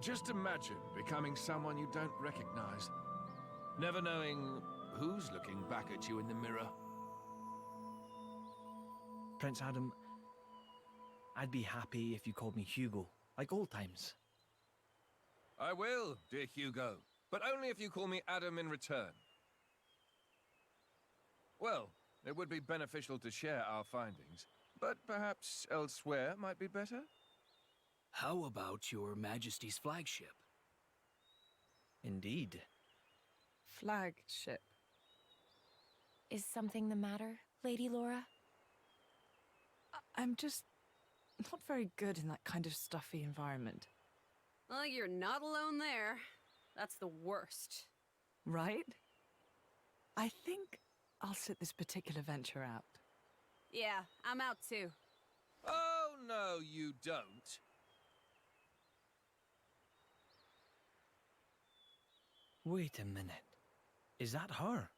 Just imagine becoming someone you don't recognize. Never knowing who's looking back at you in the mirror. Prince Adam, I'd be happy if you called me Hugo, like old times. I will, dear Hugo, but only if you call me Adam in return. Well, it would be beneficial to share our findings, but perhaps elsewhere might be better? How about your Majesty's flagship? Indeed. Flagship. Is something the matter, Lady Laura? I'm just not very good in that kind of stuffy environment. Well, you're not alone there. That's the worst. Right? I think I'll sit this particular venture out. Yeah, I'm out too. Oh, no, you don't. Wait a minute. Is that her?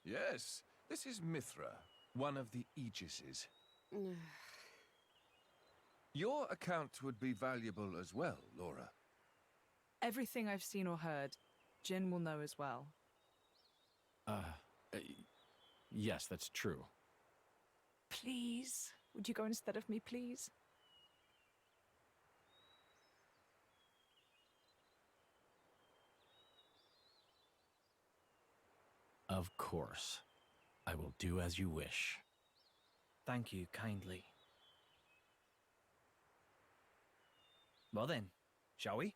Yes, this is Mithra, one of the Aegises. Your account would be valuable as well, Laura. Everything I've seen or heard, Jin will know as well. Yes, that's true. Please? Would you go instead of me, please? Of course. I will do as you wish. Thank you kindly. Well then, shall we?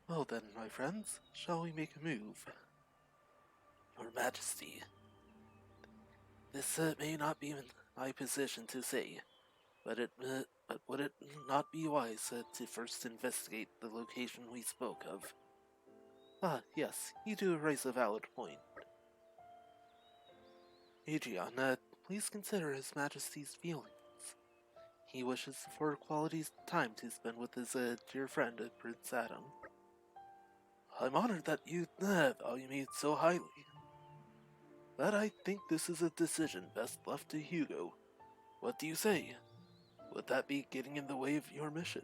Well then, my friends, shall we make a move? Your Majesty, this may not be in my position to say, but would it not be wise to first investigate the location we spoke of? Ah, yes, you do raise a valid point. Adrian, please consider His Majesty's feelings. He wishes for quality time to spend with his dear friend, Prince Adam. I'm honored that you value me so highly. But I think this is a decision best left to Hugo. What do you say? Would that be getting in the way of your mission?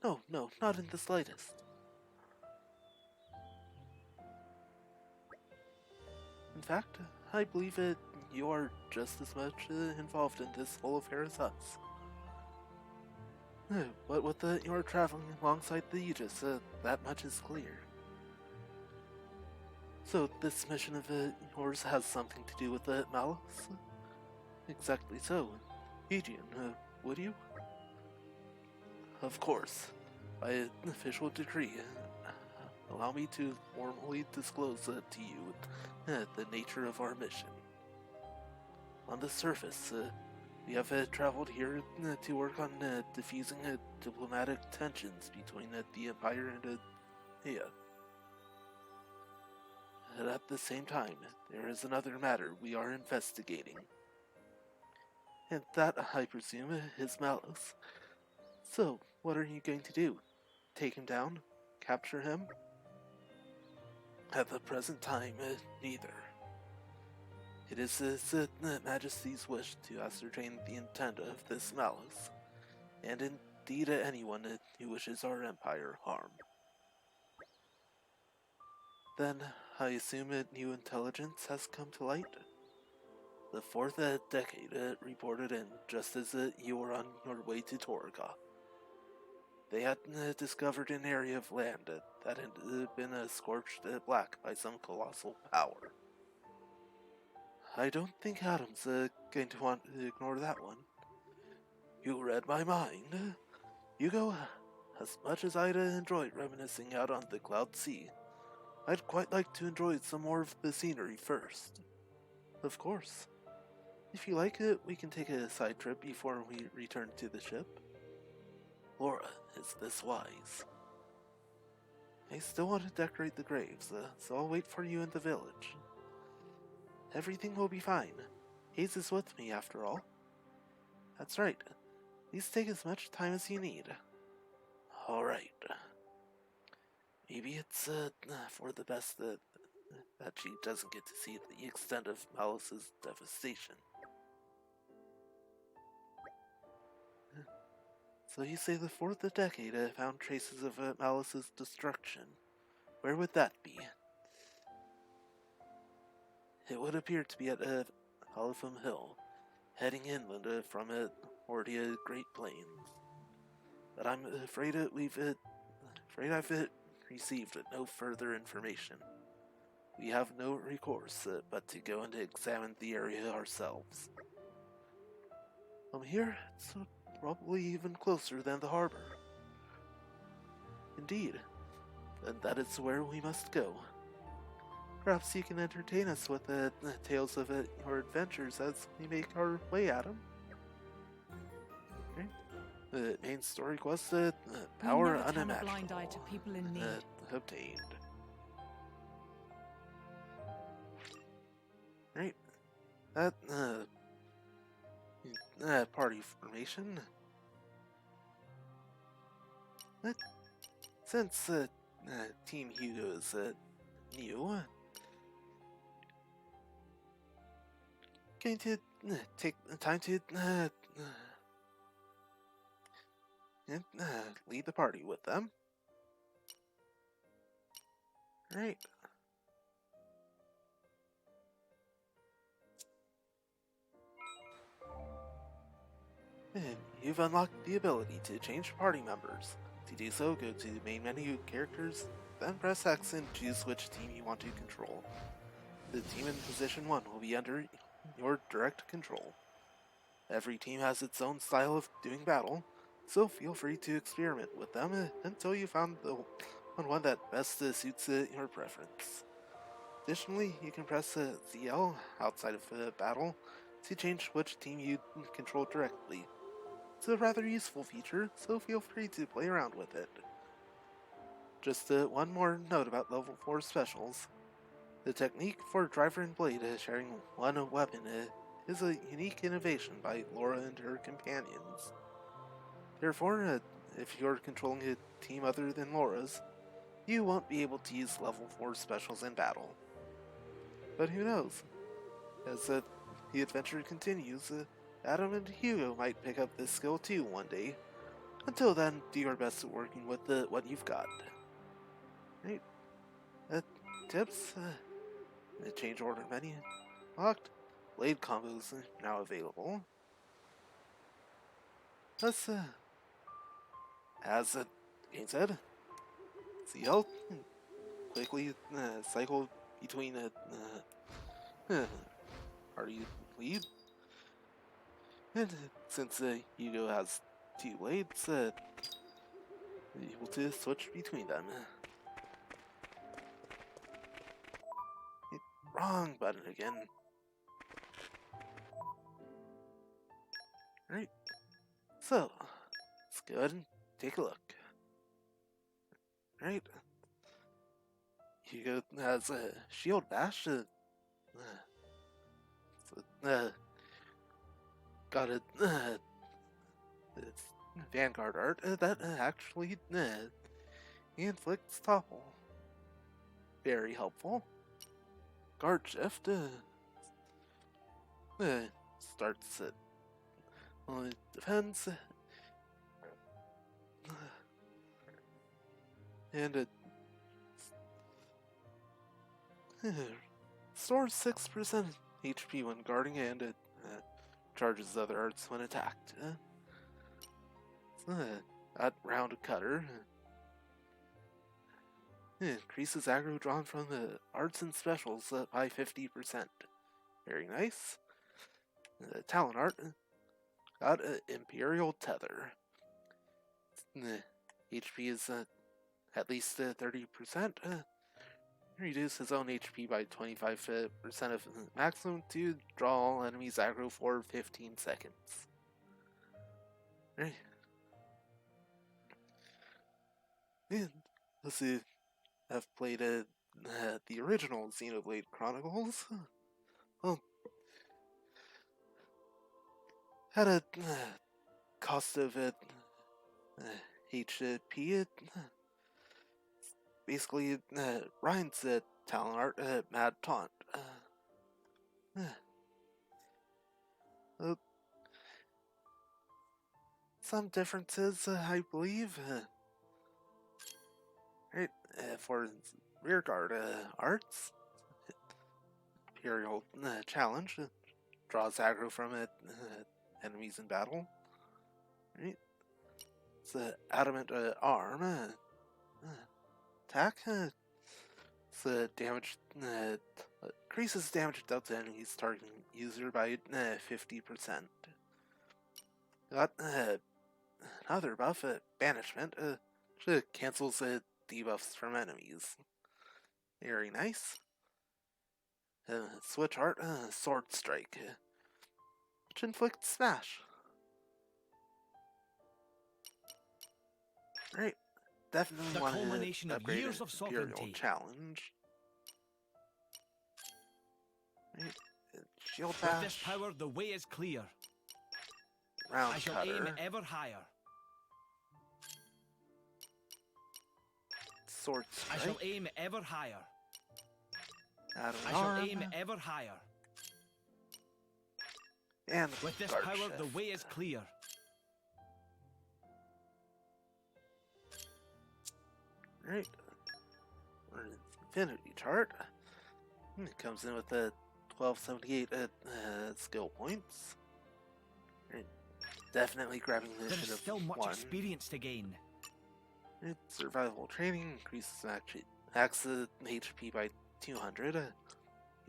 No, not in the slightest. In fact, I believe you are just as much involved in this whole affair as us. But with your traveling alongside the Aegis, that much is clear. So this mission of yours has something to do with Malus? Exactly so. Adrian, would you? Of course. By official decree, allow me to formally disclose to you the nature of our mission. On the surface, we have traveled here to work on diffusing diplomatic tensions between the Empire and Ea. And at the same time, there is another matter we are investigating. And that, I presume, is Malus. So, what are you going to do? Take him down? Capture him? At the present time, neither. It is His Majesty's wish to ascertain the intent of this Malus, and indeed anyone who wishes our empire harm. Then, I assume new intelligence has come to light? The fourth decade reported in just as you were on your way to Torga. They had discovered an area of land that had been scorched black by some colossal power. I don't think Adam's going to want to ignore that one. You read my mind. Hugo, as much as I'd enjoyed reminiscing out on the Cloud Sea, I'd quite like to enjoy some more of the scenery first. Of course. If you like it, we can take a side trip before we return to the ship. Laura, is this wise? I still want to decorate the graves, so I'll wait for you in the village. Everything will be fine. Hayes is with me, after all. That's right. Please take as much time as you need. Alright. Maybe it's for the best that she doesn't get to see the extent of Malus's devastation. So you say the fourth decade found traces of Malus's destruction. Where would that be? It would appear to be at Halipham Hill, heading inland from it or the Great Plains. But I'm afraid I've received no further information. We have no recourse but to go and examine the area ourselves. From here, it's probably even closer than the harbor. Indeed, then that is where we must go. Perhaps you can entertain us with the tales of your adventures as we make our way at them. Okay. The main story quest, power we never turn a unimaginable, blind eye to people in need. Obtained. Right. That, party formation. Since, Team Hugo is, new, going to take the time to, lead the party with them. Right. You've unlocked the ability to change party members. To do so, go to the main menu, Characters, then press X and choose which team you want to control. The team in position 1 will be under your direct control. Every team has its own style of doing battle, so feel free to experiment with them until you found the one that best suits your preference. Additionally, you can press ZL outside of battle to change which team you control directly. It's a rather useful feature, so feel free to play around with it. Just one more note about level 4 specials. The technique for Driver and Blade sharing one weapon is a unique innovation by Laura and her companions. Therefore, if you're controlling a team other than Laura's, you won't be able to use level 4 specials in battle. But who knows? As the adventure continues, Adam and Hugo might pick up this skill too one day. Until then, do your best at working with what you've got. Right? Tips? The change order menu locked. Blade combos now available. Let's, as the game said, CL quickly cycle between party lead. And since Hugo has 2 blades, able to switch between them. Wrong button again. Right. So, let's go ahead and take a look. Right. Hugo has a shield bash. Got a it's Vanguard art that actually inflicts topple. Very helpful. Guard shift starts it. Well, it depends. And it stores 6% HP when guarding, and it charges other arts when attacked. That round cutter increases aggro drawn from the arts and specials by 50%. Very nice. Talent art got an Imperial Tether. HP is at least 30%. Reduce his own HP by 25% of maximum to draw all enemies aggro for 15 seconds. Right. And let's see. I've played the original Xenoblade Chronicles. Well, had a cost of HP. Basically, Ryan's talent art, Mad Taunt. Some differences, I believe. Right, for rear guard arts, Imperial challenge. Draws aggro from it, enemies in battle. Right? It's an adamant arm. Attack. It's a damage. Increases damage dealt to enemies targeting user by 50%. Got another buff, banishment. Which cancels debuffs from enemies. Very nice. Switch art, sword strike, which inflicts smash. Right, definitely The want culmination to of upgrade years of Imperial sovereignty. challenge. Right, shield With this bash, power, the way is clear. round I shall cutter, aim ever higher. sword I strike, shall aim ever higher. add I an shall arm, aim ever higher. and With this guard power, shift. the way is clear. Right, we're in Infinity chart. It comes in with a 1278 skill points. Right. Definitely grabbing the There is initiative still much 1. experience to gain. Right. Survival training increases max HP by 200.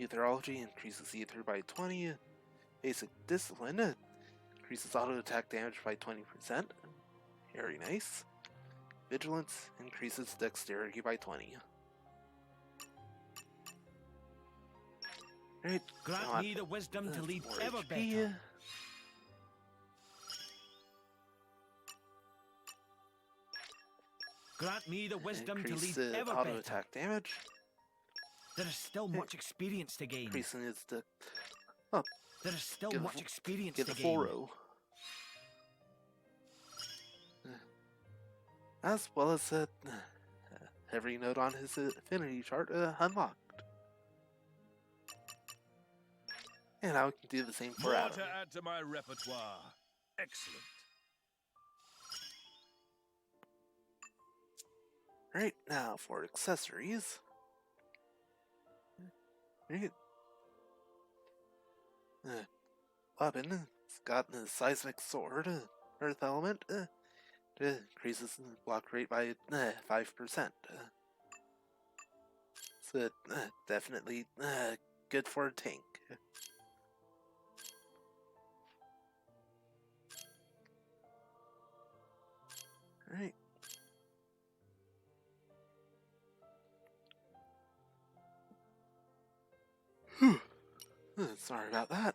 Etherology increases ether by 20. Basic discipline increases auto attack damage by 20%. Very nice. Vigilance increases dexterity by 20. Right. Grant so me the wisdom to lead more ever HP. better. Grant me the wisdom to Increase lead ever auto better. attack damage. There is still much experience to gain. Increasing its There is still Give a much f- experience get to a full gain. row. As well as every node on his affinity chart unlocked. And I can do the same for More Adam. to add to my repertoire. Excellent. Right, now for accessories. Right. Weapon. It's got the seismic sword, earth element. Increases the block rate by 5%. So definitely good for a tank. Right. Sorry about that.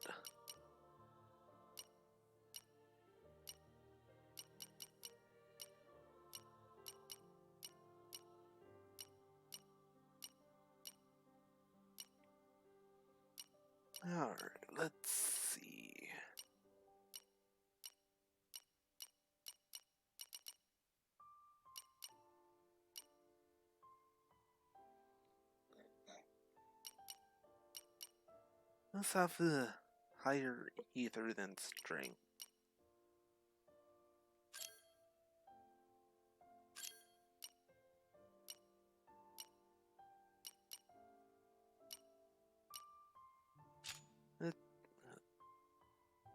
Alright, let's see. Let's have the higher ether than strength.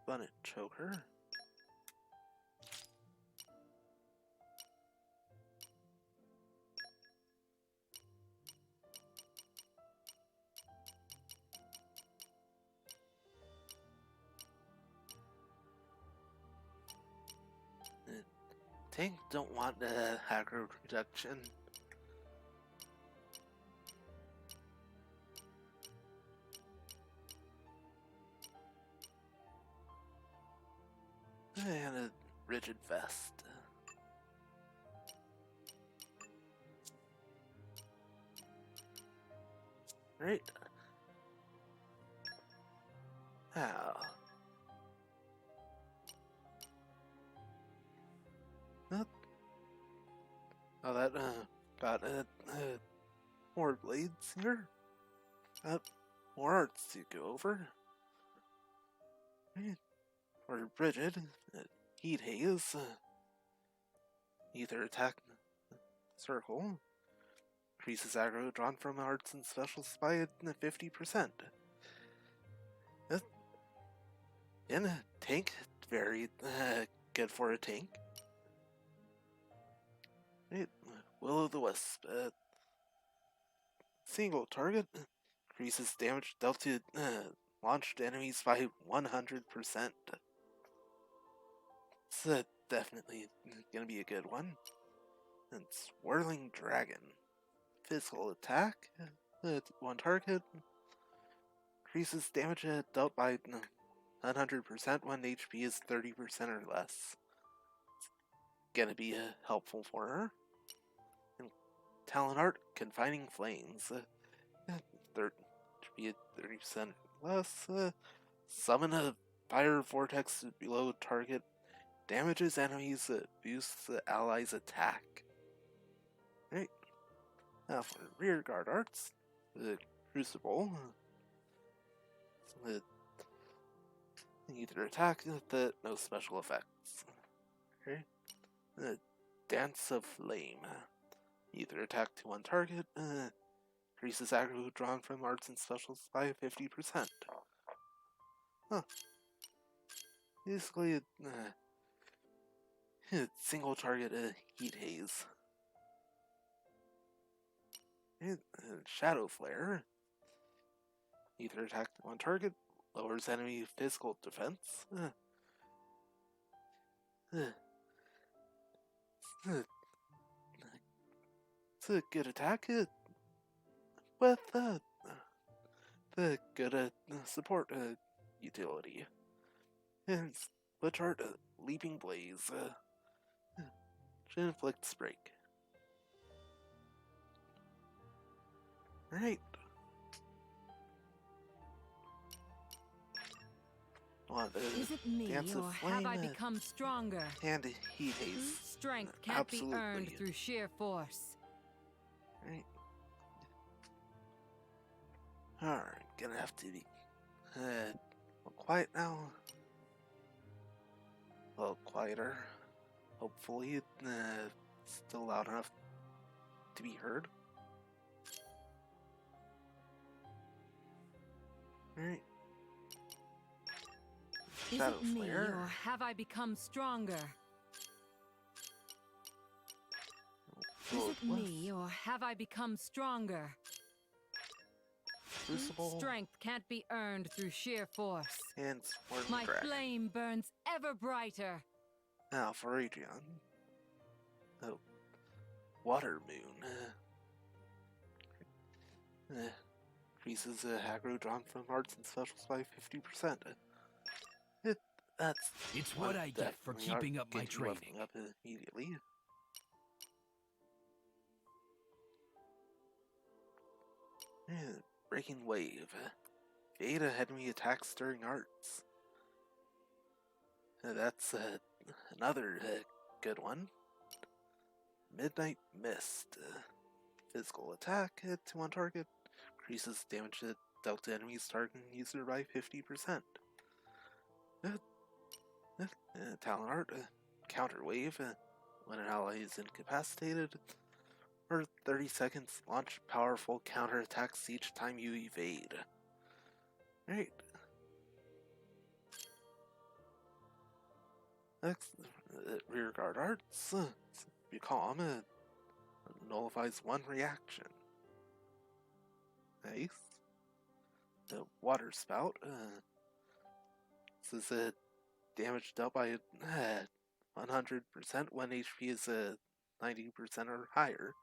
Bonnet choker. Tank don't want aggro reduction. And a rigid vest. Right. How? Oh, that got more blades here. More arts to go over. Right. For Bridget, heat haze, ether attack circle, increases aggro drawn from arts and specials by 50%. In a tank, very good for a tank. Right, Will-o'-the-Wisp. Single target increases damage dealt to launched enemies by 100%. It's definitely gonna be a good one. And Swirling Dragon. Physical attack. One target. Increases damage dealt by 100% when HP is 30% or less. It's gonna be helpful for her. And Talent Art, Confining Flames. HP at 30% or less. Summon a fire vortex below target. Damages enemies, boosts the allies' attack. Right. Now for rear guard arts, the Crucible. Either attack with no special effects. Okay. The Dance of Flame. Either attack to one target, increases aggro drawn from arts and specials by 50%. Huh. Basically, single target heat haze. Shadow Flare. Either attack to one target, lowers enemy physical defense. It's a good attack with the good support utility. And Split Art, Leaping Blaze. Inflicts break. Right. Is it me, Dance of or Flame, have I become stronger? And Heat Haze. Strength can't be earned through sheer force. Right. Alright, gonna have to be quiet now. A little quieter. Hopefully, still loud enough to be heard. Alright. Is it me, or have I become stronger? Is it me, or have I become stronger? Crucible. Strength can't be earned through sheer force. And Swirling My Dragon. flame burns ever brighter. Now for Adrian. Oh, Water Moon. Increases aggro drawn from arts and specials by 50%. It's what I get for keeping up my training. Up immediately. Breaking Wave. Evade enemy attacks during arts. That's another good one. Midnight Mist. Physical attack to one target. Increases damage dealt to enemies targeting user by 50%. Talent Art. Counter Wave. When an ally is incapacitated. For 30 seconds, launch powerful counterattacks each time you evade. Right. Next, rear guard arts. You calm, nullifies one reaction. Nice. The Water Spout. This is damage dealt by 100% when HP is 90% or higher.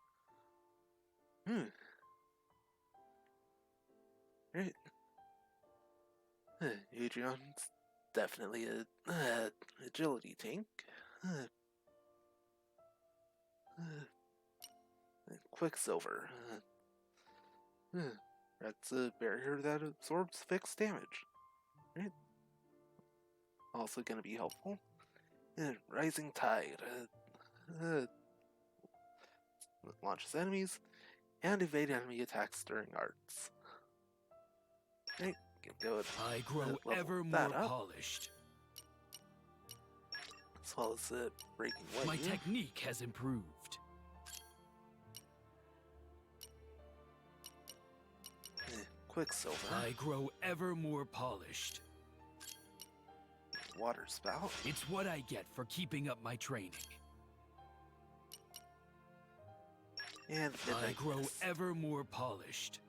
Right. Adrian's definitely a agility tank. Quicksilver. That's a barrier that absorbs fixed damage. Right. Also gonna be helpful. Rising Tide. Launches enemies and evade enemy attacks during arts. Right, go with, I grow ever more polished. As well as Breaking Wave. My technique has improved. Quicksilver. I grow ever more polished. water spout. It's what I get for keeping up my training. And I grow ever more polished.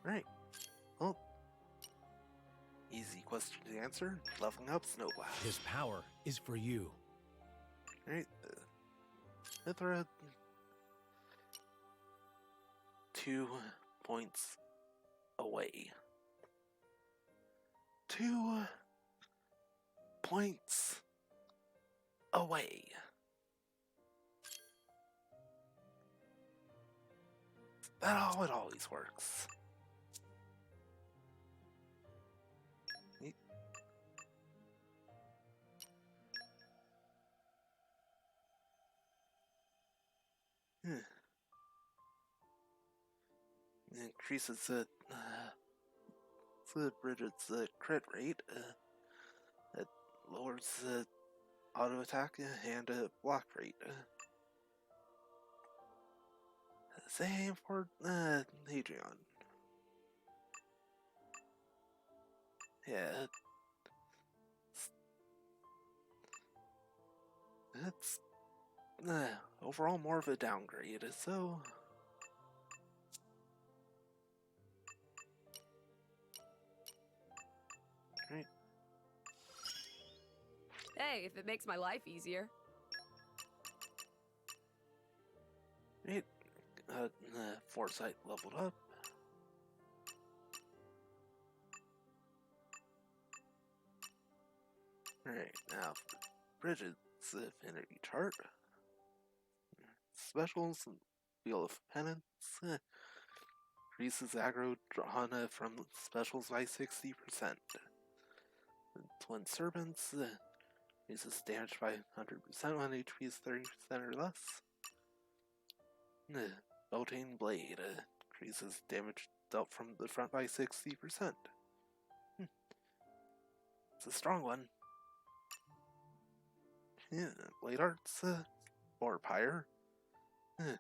Right. Well, easy question to answer. Leveling up Snowblast. This power is for you. Right. Mithra. 2 points away. 2 points away. That's how it always works. Increases the Bridget's crit rate. It lowers the auto attack and block rate. Same for Hadrian. Yeah. It's overall more of a downgrade, so. Right. Hey, if it makes my life easier. Right. Foresight leveled up. Alright, now for Bridget's affinity chart. Specials, Wheel of Penance. Increases aggro drawn from specials by 60%. Twin Serpents. Increases damage by 100% when HP is 30% or less. Beltane Blade increases damage dealt from the front by 60%. It's a strong one. Yeah, Blade Arts, or Pyre. It's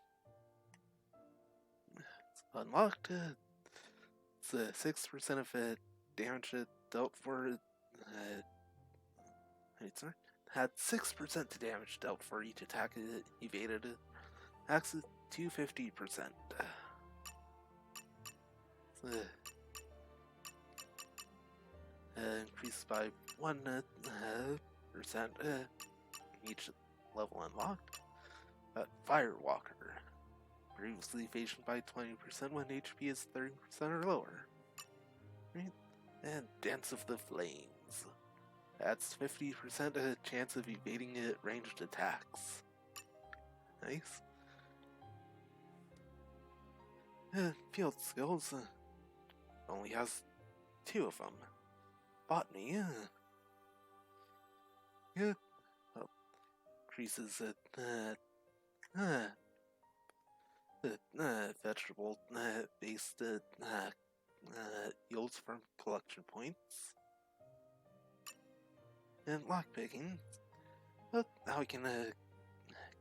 unlocked. It's 6% of damage dealt for. Sorry. Had 6% to damage dealt for each attack evaded. Acts 250%. Increased by 1% each level unlocked. Firewalker. Previously evasion by 20% when HP is 30% or lower. Right? And Dance of the Flames. Adds 50% chance of evading ranged attacks. Nice. Field skills. Only has 2 of them. Botany. Yeah. Well, increases vegetable based yields from collection points. And lockpicking. But now we can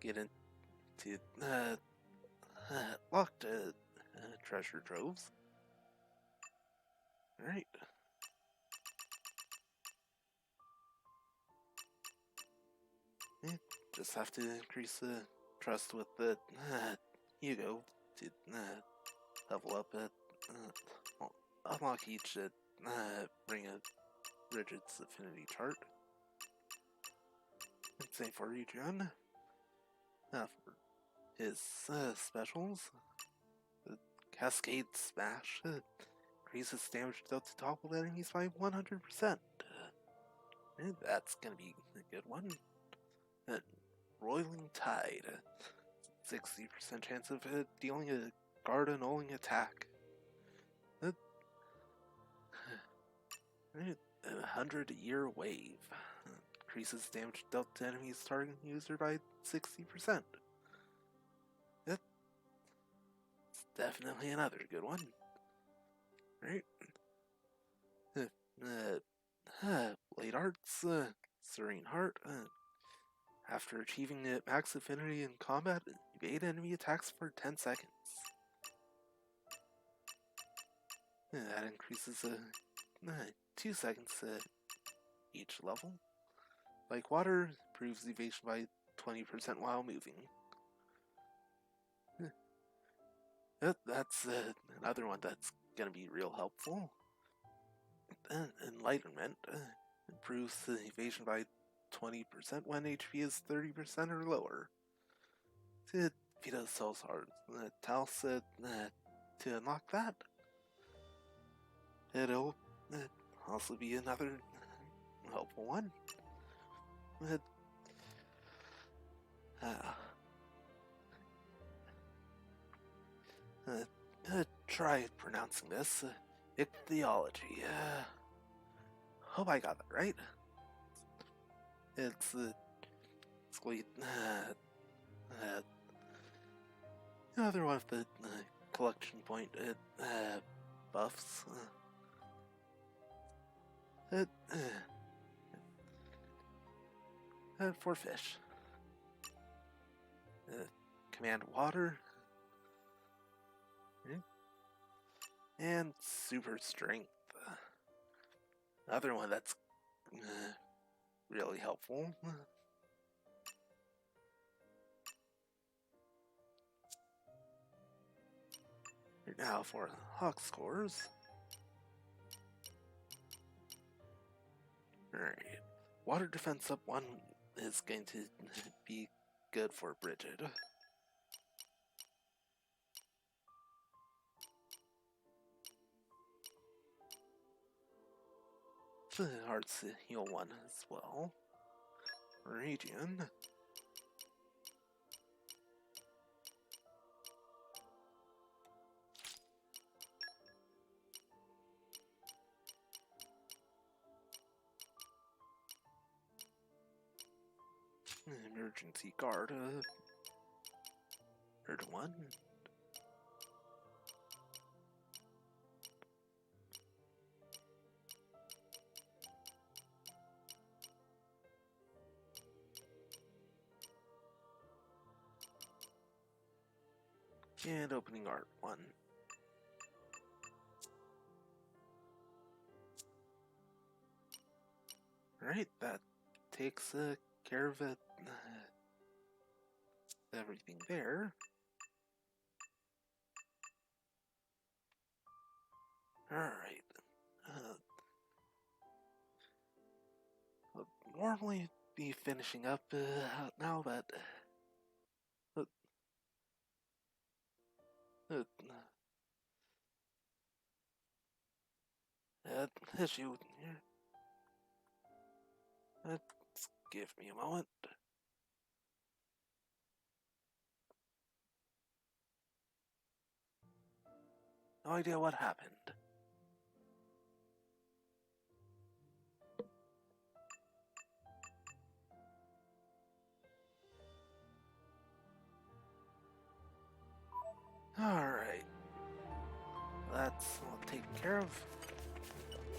get into locked treasure troves. Alright. Just have to increase the trust with the Hugo to level up at unlock each bring a Rigid's affinity chart. Same for Region. For his specials, the Cascade Smash increases damage dealt to toppled enemies by 100%. And that's gonna be a good one. Roiling Tide, 60% chance of dealing a guard annulling attack. 100-year wave. Increases damage dealt to enemies targeting user by 60%. It's definitely another good one. Right? Blade Arts, Serene Heart. After achieving max affinity in combat, evade enemy attacks for 10 seconds. That increases 2 seconds each level. Like water, improves evasion by 20% while moving. That's another one that's gonna be real helpful. Enlightenment improves the evasion by 20% when HP is 30% or lower. Vito's so hard. Tells to unlock that. It'll also be another helpful one. Try pronouncing this. Ichthyology. Hope I got that right. It's basically another one of the collection point buffs. For fish. Command water. And super strength. Another one that's really helpful. Now for Hawk scores. Alright. Water defense up 1 is going to be good for Bridget. Hearts heal 1 as well. Radiant. Emergency guard. Heard 1. And opening art 1. Alright, that takes care of it. Everything there. Alright. I'll normally be finishing up now, but issue here. Give me a moment. No idea what happened. Alright. That's all taken care of.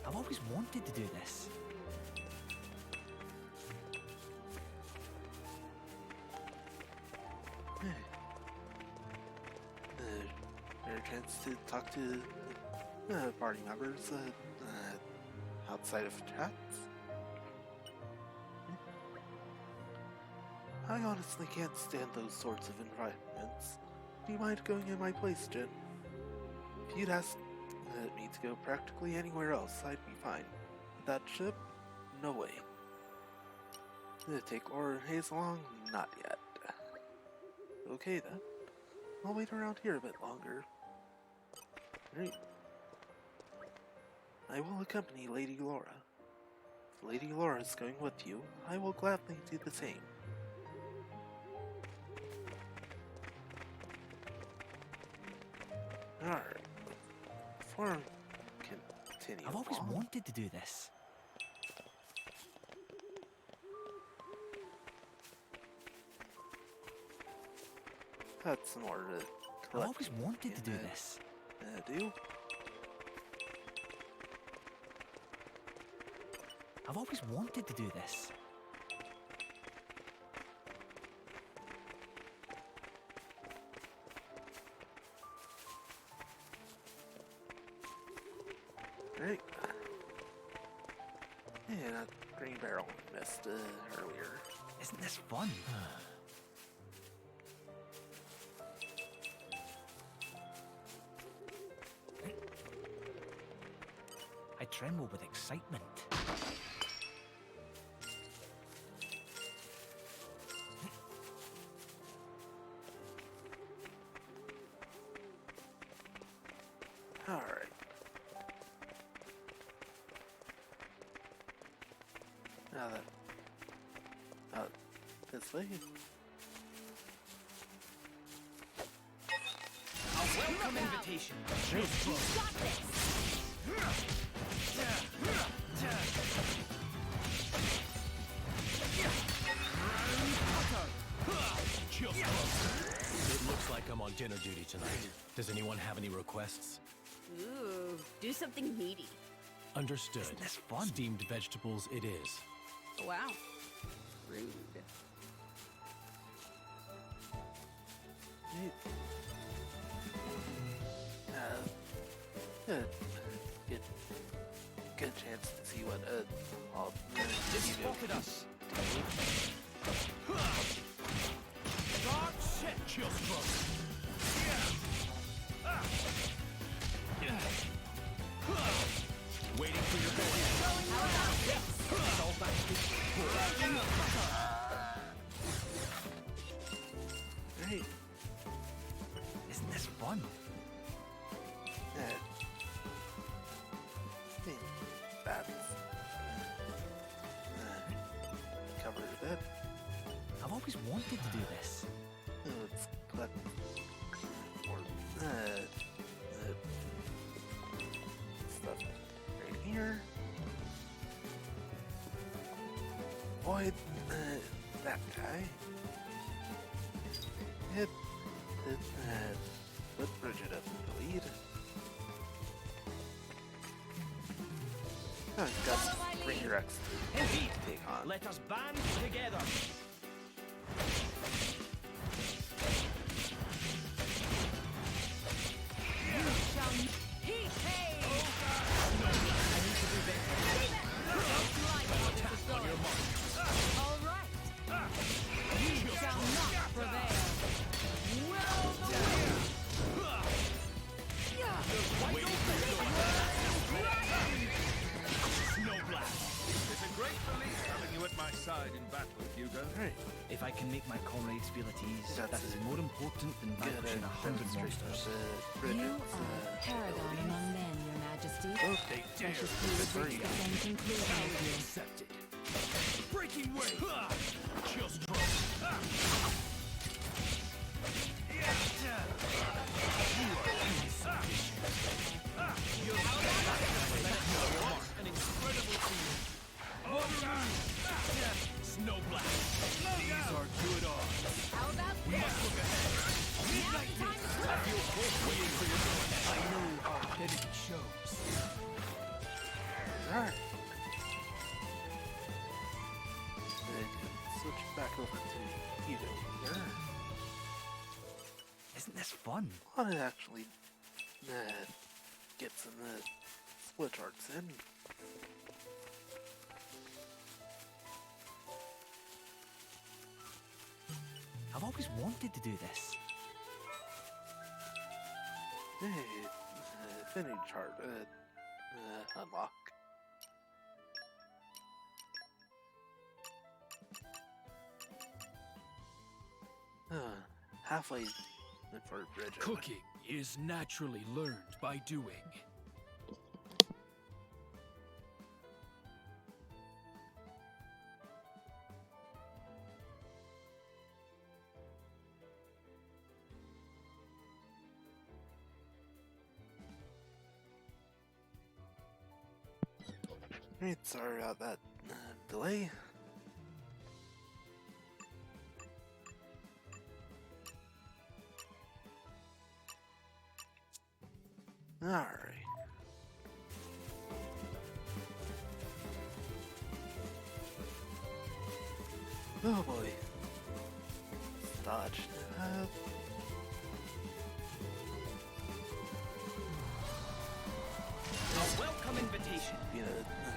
I've always wanted to do this. Better chance to talk to party members outside of chats. I honestly can't stand those sorts of environments. Do you mind going in my place, Jen? If you'd asked me to go practically anywhere else, I'd be fine. That ship? No way. Take Laura and Hayes along? Not yet. Okay then. I'll wait around here a bit longer. Great. I will accompany Lady Laura. If Lady Laura is going with you, I will gladly do the same. Alright. Before I continue I've always along, wanted to do this. got some more to I've collect. always wanted to do this. Do? I've always wanted to do this. Right. Yeah, that green barrel missed earlier. Isn't this fun? I tremble with excitement. Alright. Now that... this way? A welcome invitation. You've got this! It looks like I'm on dinner duty tonight. Does anyone have any requests? Ooh, do something meaty. Understood. Isn't this fun? Steamed vegetables it is. Wow. Rude. Good chance to see what all They spotted us. God shit! Chill stroke. Waiting for your body. How about this? It's all back to Right. Isn't this fun? That's cover that. I've always wanted to do this. Let's collect more stuff right here. Avoid that guy. Put Bridget up in the lead. Oh, you've got bring your ex to take on. Let us band together. It's a great relief having you at my side in battle, Hugo. Right. If I can make my comrades feel at ease, That's that is it. more important than vanquishing 100 monsters. You are a paragon among men, Your Majesty. Oh, they dare. Precious few would reach the same conclusion as you. Accepted. Breaking way. Chill stroke. An incredible team. Snow blast. These are good odds. How about We this? must look ahead. Now's the time to flip. Waiting for your door. I know our ability shows. Alright. Then switch back over to Hugo here. Isn't this fun? I want to actually get some split charts in. I've always wanted to do this. Hey, finish chart unlock. Halfway for Bridget. Cooking is naturally learned by doing. Right, sorry about that delay. Alright. Oh boy. Dodge. A welcome invitation. invitation. being a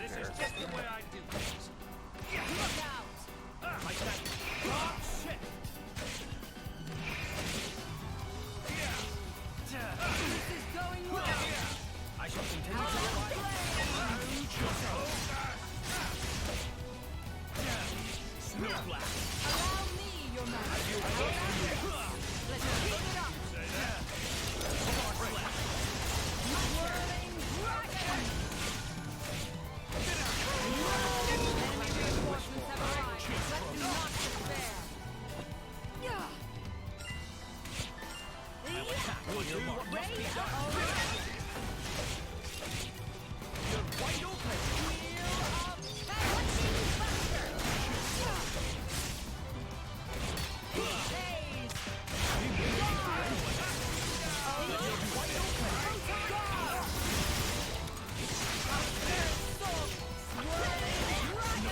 This is embarrassment. just the way I do things. Look out! I said, oh, shit! This is going well! I shall continue to fight. Snow black. Allow me, your master. Let's keep it up! Whirling dragon! Enemy reinforcements have arrived. Let them not despair. We'll do what must be done. You're wide open.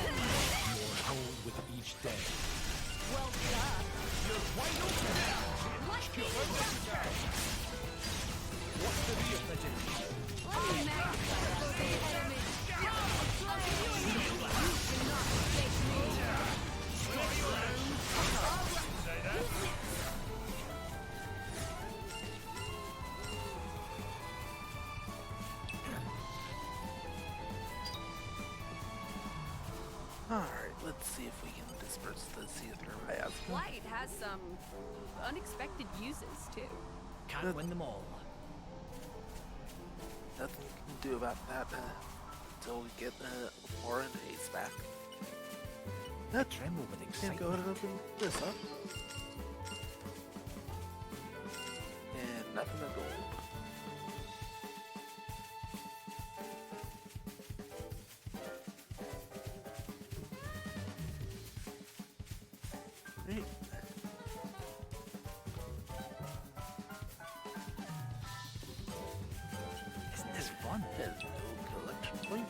Hold with each day. Well done. You're wide open. Lightning Buster! What's the real legend? Let me magnify that enemy. I'll give you a hint. You cannot escape me. Alright, let's see if we can disperse this either miasma. Flight has some unexpected uses, too. Can't win them all. Nothing we can do about that until we get Laura and Ace back. I tremble with Can't go excitement. ahead and open this up. And nothing but gold. Right. Isn't this fun? Hello, collection point.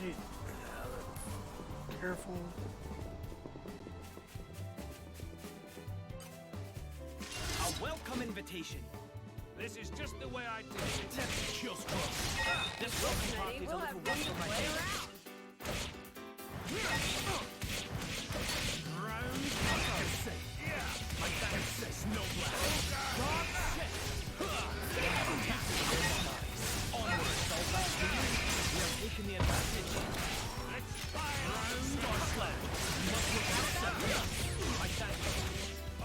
Right. Careful. A welcome invitation. This is just the way I do it. Chills close. This welcome party's a We'll little have rough room to for my play taste. around. Snow black. Onward, Saltback. We are taking the advantage. Round or sled. Must look out. I thank you.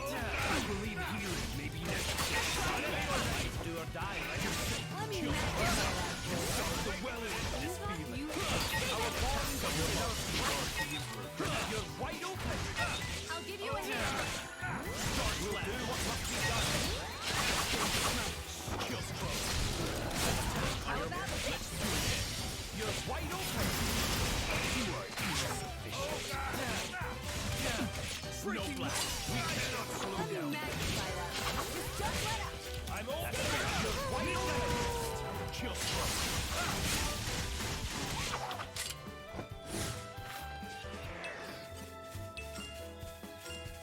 I believe healing may be necessary. Do or die. Let me magnify that. The well in this feeling. You Our bonds are with You're wide open. I'll give you a hint. We'll do what must be done. Just close. How about this? You're wide open. You are insufficient. Snow black. We cannot slow Let me down. magnify that. Just let out. I'm open. You're wide open. Just close.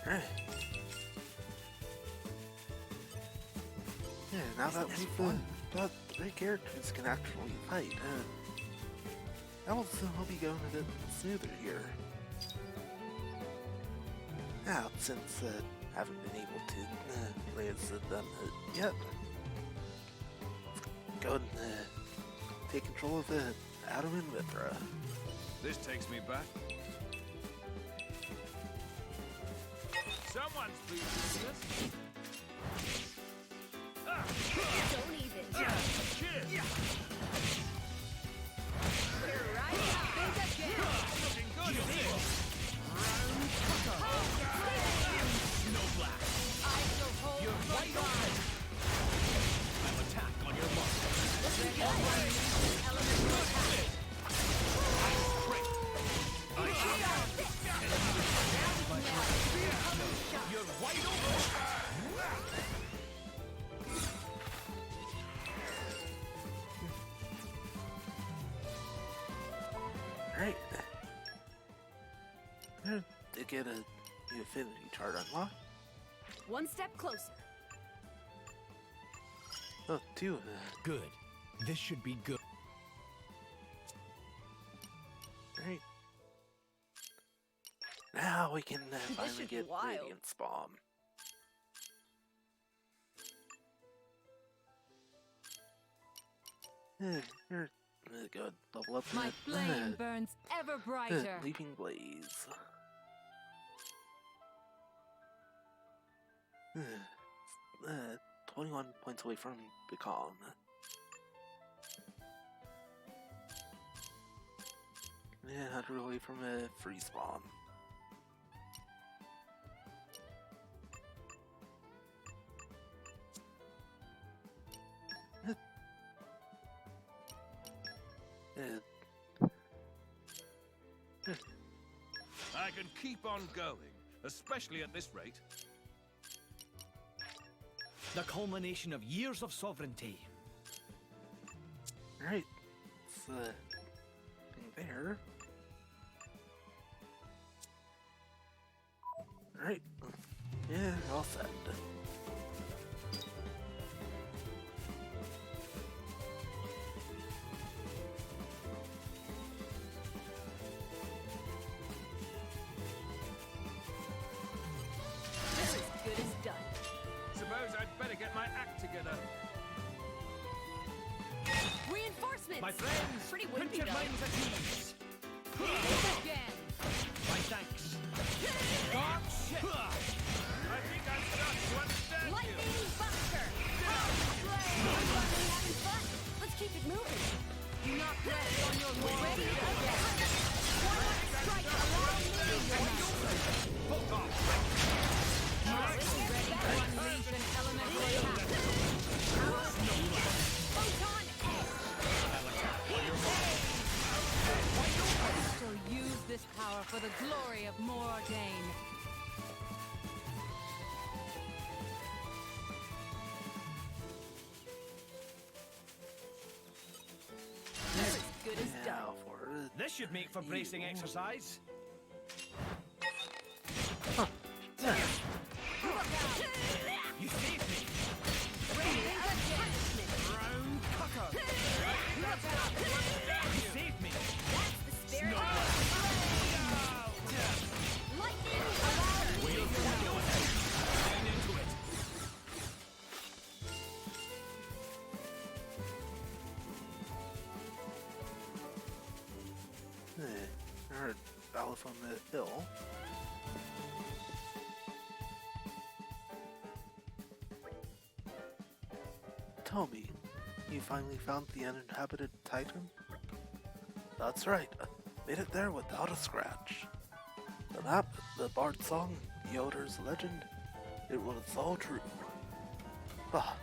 Alright. Yeah, now that Isn't this we've fun? got 3 characters can actually fight, that will soon be going a bit smoother here. Now, since I haven't been able to play as them yet, let's go ahead and take control of Adam and Mithra. This takes me back. Someone's pleased with this. Don't even. Cheers! You're right up. Think again. Looking good! Snow black. I shall hold You're the wide line. open. I'll attack on your mark. Looking good. Elemental attack. Great. There, to get a new affinity chart unlocked. One step closer. Oh, two. Good. This should be good. Right. Now we can finally should be get wild. Radiance Bomb. You're good. Level up. My flame burns ever brighter. Leaping Blaze. 21 points away from Beacon. Yeah, 100 away from a free spawn. I can keep on going, especially at this rate. The culmination of years of sovereignty. Alright, it's there. Alright, yeah, all set. This is good as done. Suppose I'd better get my act together. Reinforcements! My friends, Pretty put windy your though. minds at ease. Again. My thanks. God, shit! I think I'm starting to understand you. Lightning Buster! Everybody having fun? Let's keep it moving. Not rest on your laurels. Ready again. Why not strike along me, your master? Fuck off. Ready to unleash an elemental attack. Photon Edge! I shall use this power for the glory of Mordain. This is good as done. Now for This should make for bracing exercise. You saved me. Brown cucker. You saved me. That's the spirit. Lightning Wheel to window ahead. Lean into it. Alright, Battle from the Hill. Tell me, you finally found the uninhabited Titan? That's right, made it there without a scratch. The map, the Bard song, Yoder's legend, it was all true. Ah,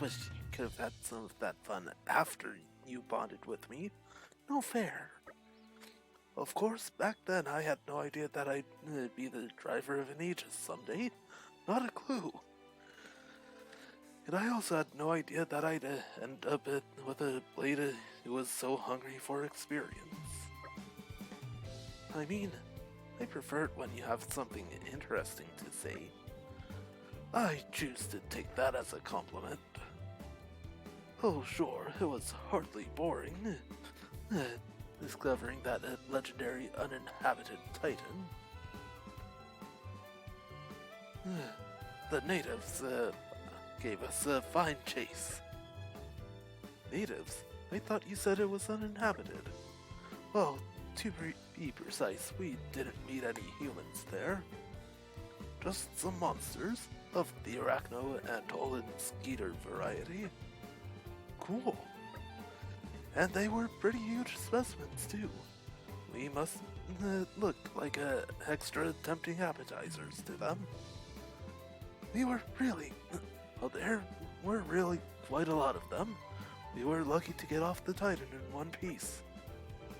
wish you could have had some of that fun after you bonded with me. No fair. Of course, back then I had no idea that I'd be the driver of an Aegis someday. Not a clue. And I also had no idea that I'd end up with a blade who was so hungry for experience. I mean, I prefer it when you have something interesting to say. I choose to take that as a compliment. Oh sure, it was hardly boring. Discovering that legendary uninhabited Titan. The natives gave us a fine chase. Natives? I thought you said it was uninhabited. Well, to be precise, we didn't meet any humans there. Just some monsters of the Arachno, Atoll, and Skeeter variety. Cool. And they were pretty huge specimens, too. We must look like extra tempting appetizers to them. We were really... well, there were really quite a lot of them. We were lucky to get off the Titan in one piece.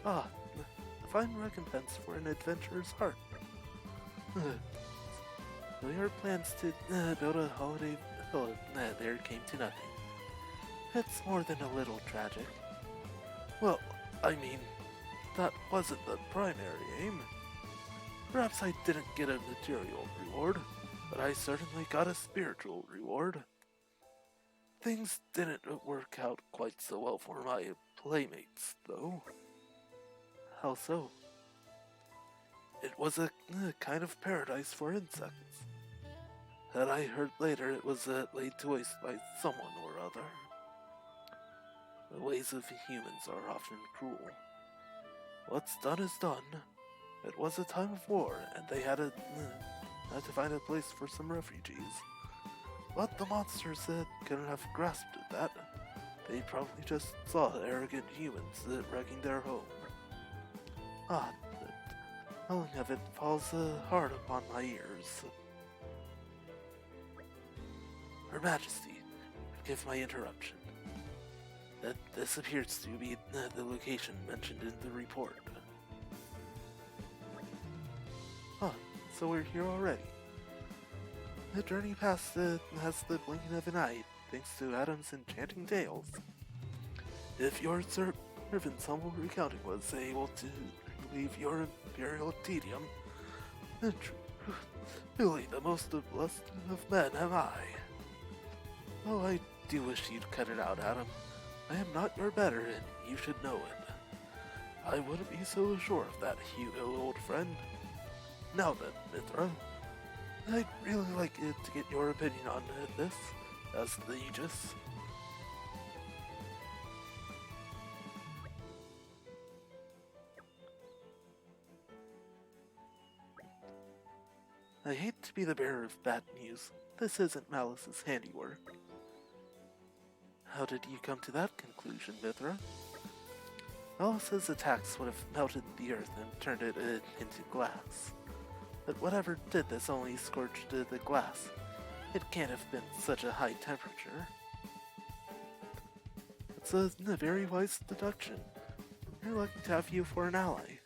Ah, a fine recompense for an adventurer's heart. So your plans to build a holiday villa there came to nothing. It's more than a little tragic. Well, I mean, that wasn't the primary aim. Perhaps I didn't get a material reward, but I certainly got a spiritual reward. Things didn't work out quite so well for my playmates, though. How so? It was a kind of paradise for insects. And I heard later it was laid to waste by someone or other. The ways of humans are often cruel. What's done is done. It was a time of war, and they had to find a place for some refugees. But the monsters couldn't have grasped at that. They probably just saw arrogant humans wrecking their home. Telling of it falls hard upon my ears. Her Majesty, forgive my interruption. This appears to be the location mentioned in the report. So we're here already. The journey past has the blinking of an eye, thanks to Adam's enchanting tales. If your servant's humble recounting was able to relieve your imperial tedium, then truly the most blessed of men am I. Oh, I do wish you'd cut it out, Adam. I am not your better, and you should know it. I wouldn't be so sure of that, Hugo, old friend. Now then, Mithra, I'd really like to get your opinion on this, as the Aegis. I hate to be the bearer of bad news. This isn't Malice's handiwork. How did you come to that conclusion, Mithra? Malice's attacks would have melted the earth and turned it into glass. But whatever did this only scorched the glass. It can't have been such a high temperature. It's a very wise deduction. You're lucky to have you for an ally.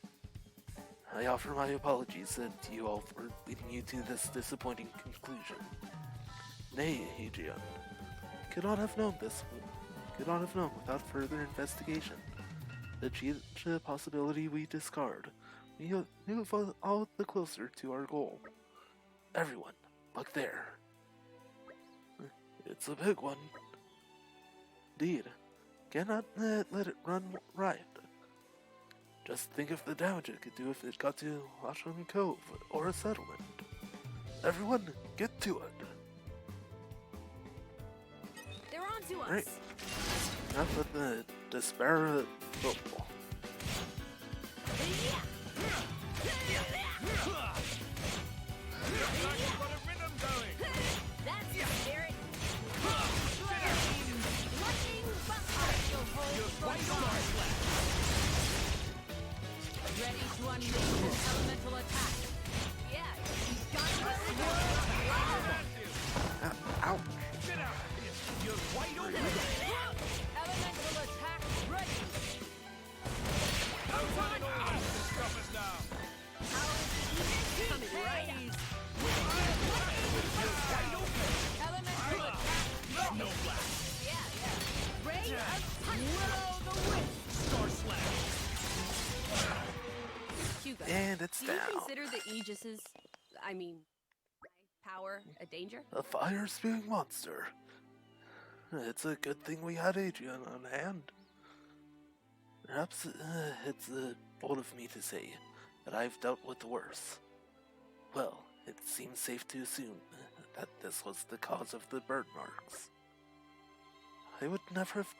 I offer my apologies to you all for leading you to this disappointing conclusion. Nay, Aegeon. Could not have known without further investigation. The cheat possibility we discard. We move all the closer to our goal. Everyone, look there. It's a big one. Indeed. Cannot let it run riot. Just think of the damage it could do if it got to Washington Cove or a settlement. Everyone, get to it. They're on to us. Right. Enough with the despair football. That's the spirit. Ready to unleash an elemental attack. Yeah, you got it. Ouch. Get out of here! You're wide open! Elemental attack ready. No one at all to stop us now! Coming right up. You're wide open! Elemental attack. No blast! Yeah. Ray of punch. Will the wisp. Star slash! Hugo, And it's do down. you consider the Aegis's, power a danger? A fire-spewing monster. It's a good thing we had Adrian on hand. Perhaps it's bold of me to say that I've dealt with worse. Well, it seems safe to assume that this was the cause of the burn marks. I would never have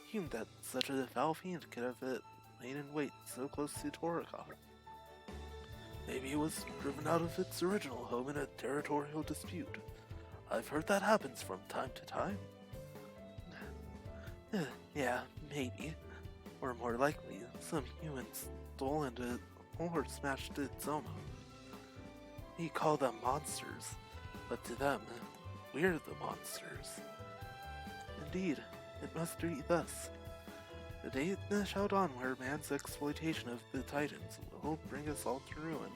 assumed that such a foul fiend could have lain in wait so close to Torna. Maybe it was driven out of its original home in a territorial dispute. I've heard that happens from time to time. Yeah, maybe. Or more likely, some humans stole and or smashed its own home. We call them monsters, but to them, we're the monsters. Indeed, it must be thus. The day shall dawn where man's exploitation of the Titans will bring us all to ruin.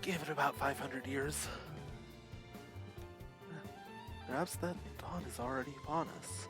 Give it about 500 years. Perhaps that dawn is already upon us.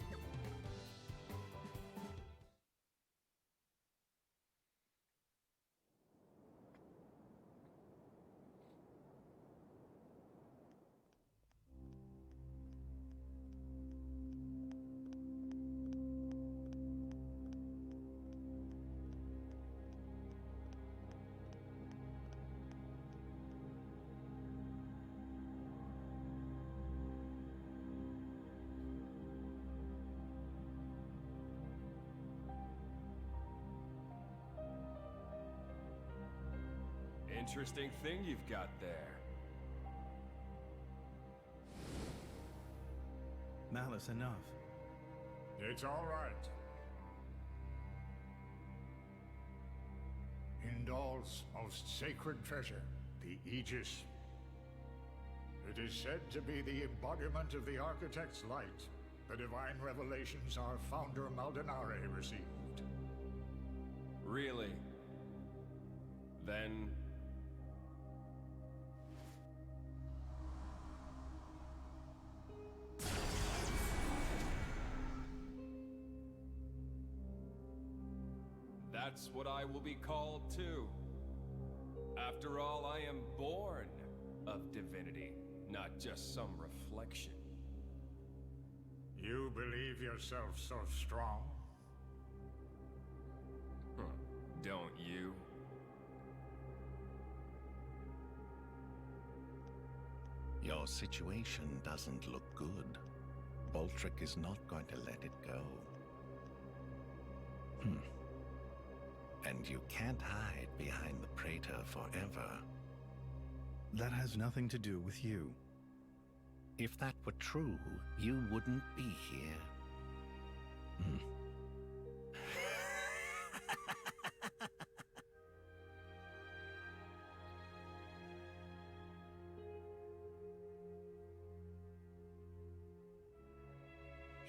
interesting thing you've got there. Malice enough. It's all right. Indal's most sacred treasure, the Aegis. It is said to be the embodiment of the Architect's light, the divine revelations our founder Maldonare received. Really? Then... that's what I will be called too. After all, I am born of divinity, not just some reflection. You believe yourself so strong? Huh. Don't you? Your situation doesn't look good. Boltrick is not going to let it go. And you can't hide behind the Praetor forever. That has nothing to do with you. If that were true, you wouldn't be here.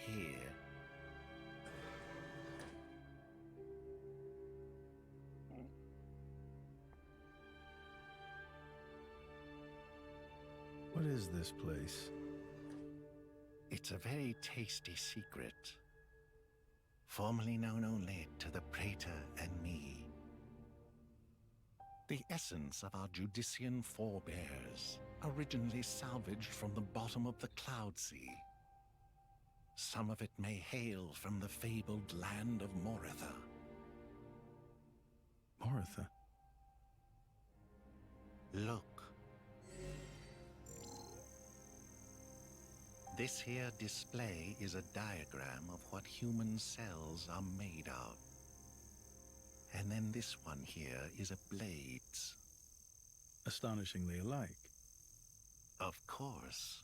Here. What is this place? It's a very tasty secret. Formerly known only to the Praetor and me. The essence of our Judician forebears, originally salvaged from the bottom of the Cloud Sea. Some of it may hail from the fabled land of Moritha. Moritha? Look. This here display is a diagram of what human cells are made of. And then this one here is a blade's. Astonishingly alike. Of course.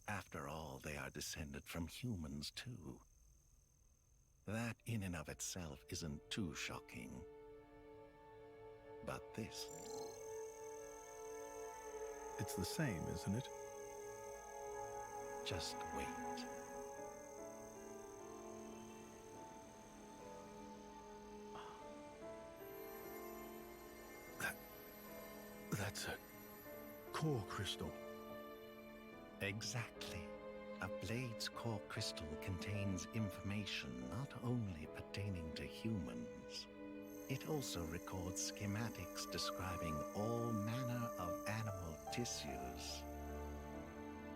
After all, they are descended from humans too. That in and of itself isn't too shocking. But this... It's the same, isn't it? Just wait. That's a core crystal. Exactly. A blade's core crystal contains information not only pertaining to humans, it also records schematics describing all manner of animal tissues.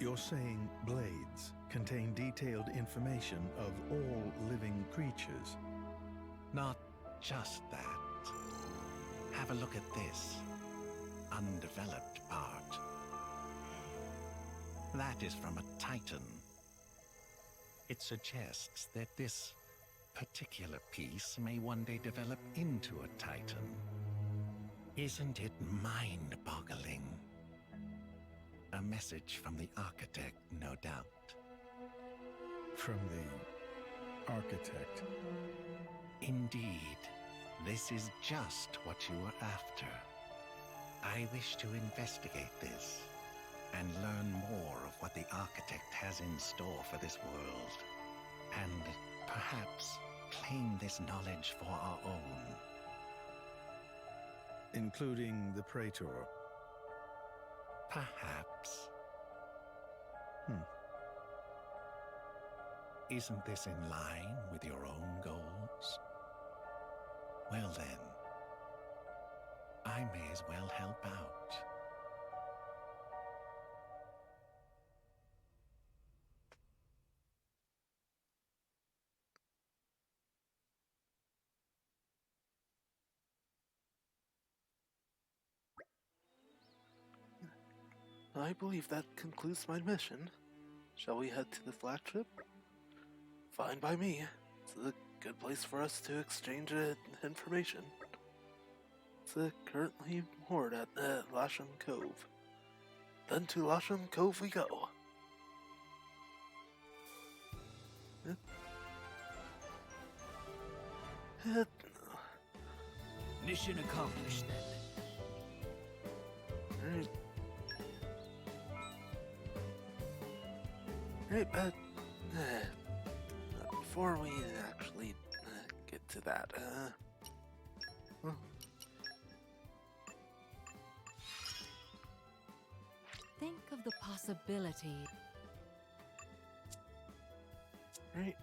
You're saying blades contain detailed information of all living creatures? Not just that. Have a look at this undeveloped part. That is from a Titan. It suggests that this particular piece may one day develop into a Titan. Isn't it mind-boggling? A message from the Architect, no doubt. From the Architect? Indeed. This is just what you were after. I wish to investigate this and learn more of what the Architect has in store for this world, and perhaps claim this knowledge for our own. Including the Praetor? Perhaps. Isn't this in line with your own goals? Well then, I may as well help out. I believe that concludes my mission. Shall we head to the flagship? Fine by me. It's a good place for us to exchange information. It's currently moored at Lasham Cove. Then to Lasham Cove we go. Mission accomplished then. Alright. Alright, but before we actually get to that, well, Think of the possibility. right?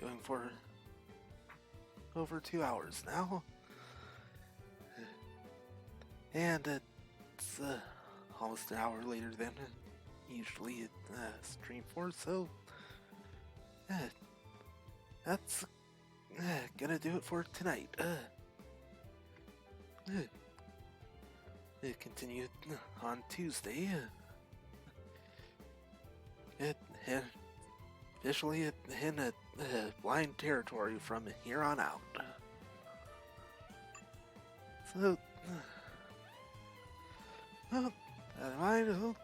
Going for over 2 hours now. And it's almost an hour later than usually stream for, so that's gonna do it for tonight. Continue on Tuesday. Officially in a blind territory from here on out. So, well, never mind. I'll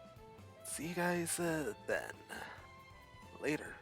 see you guys then. Later.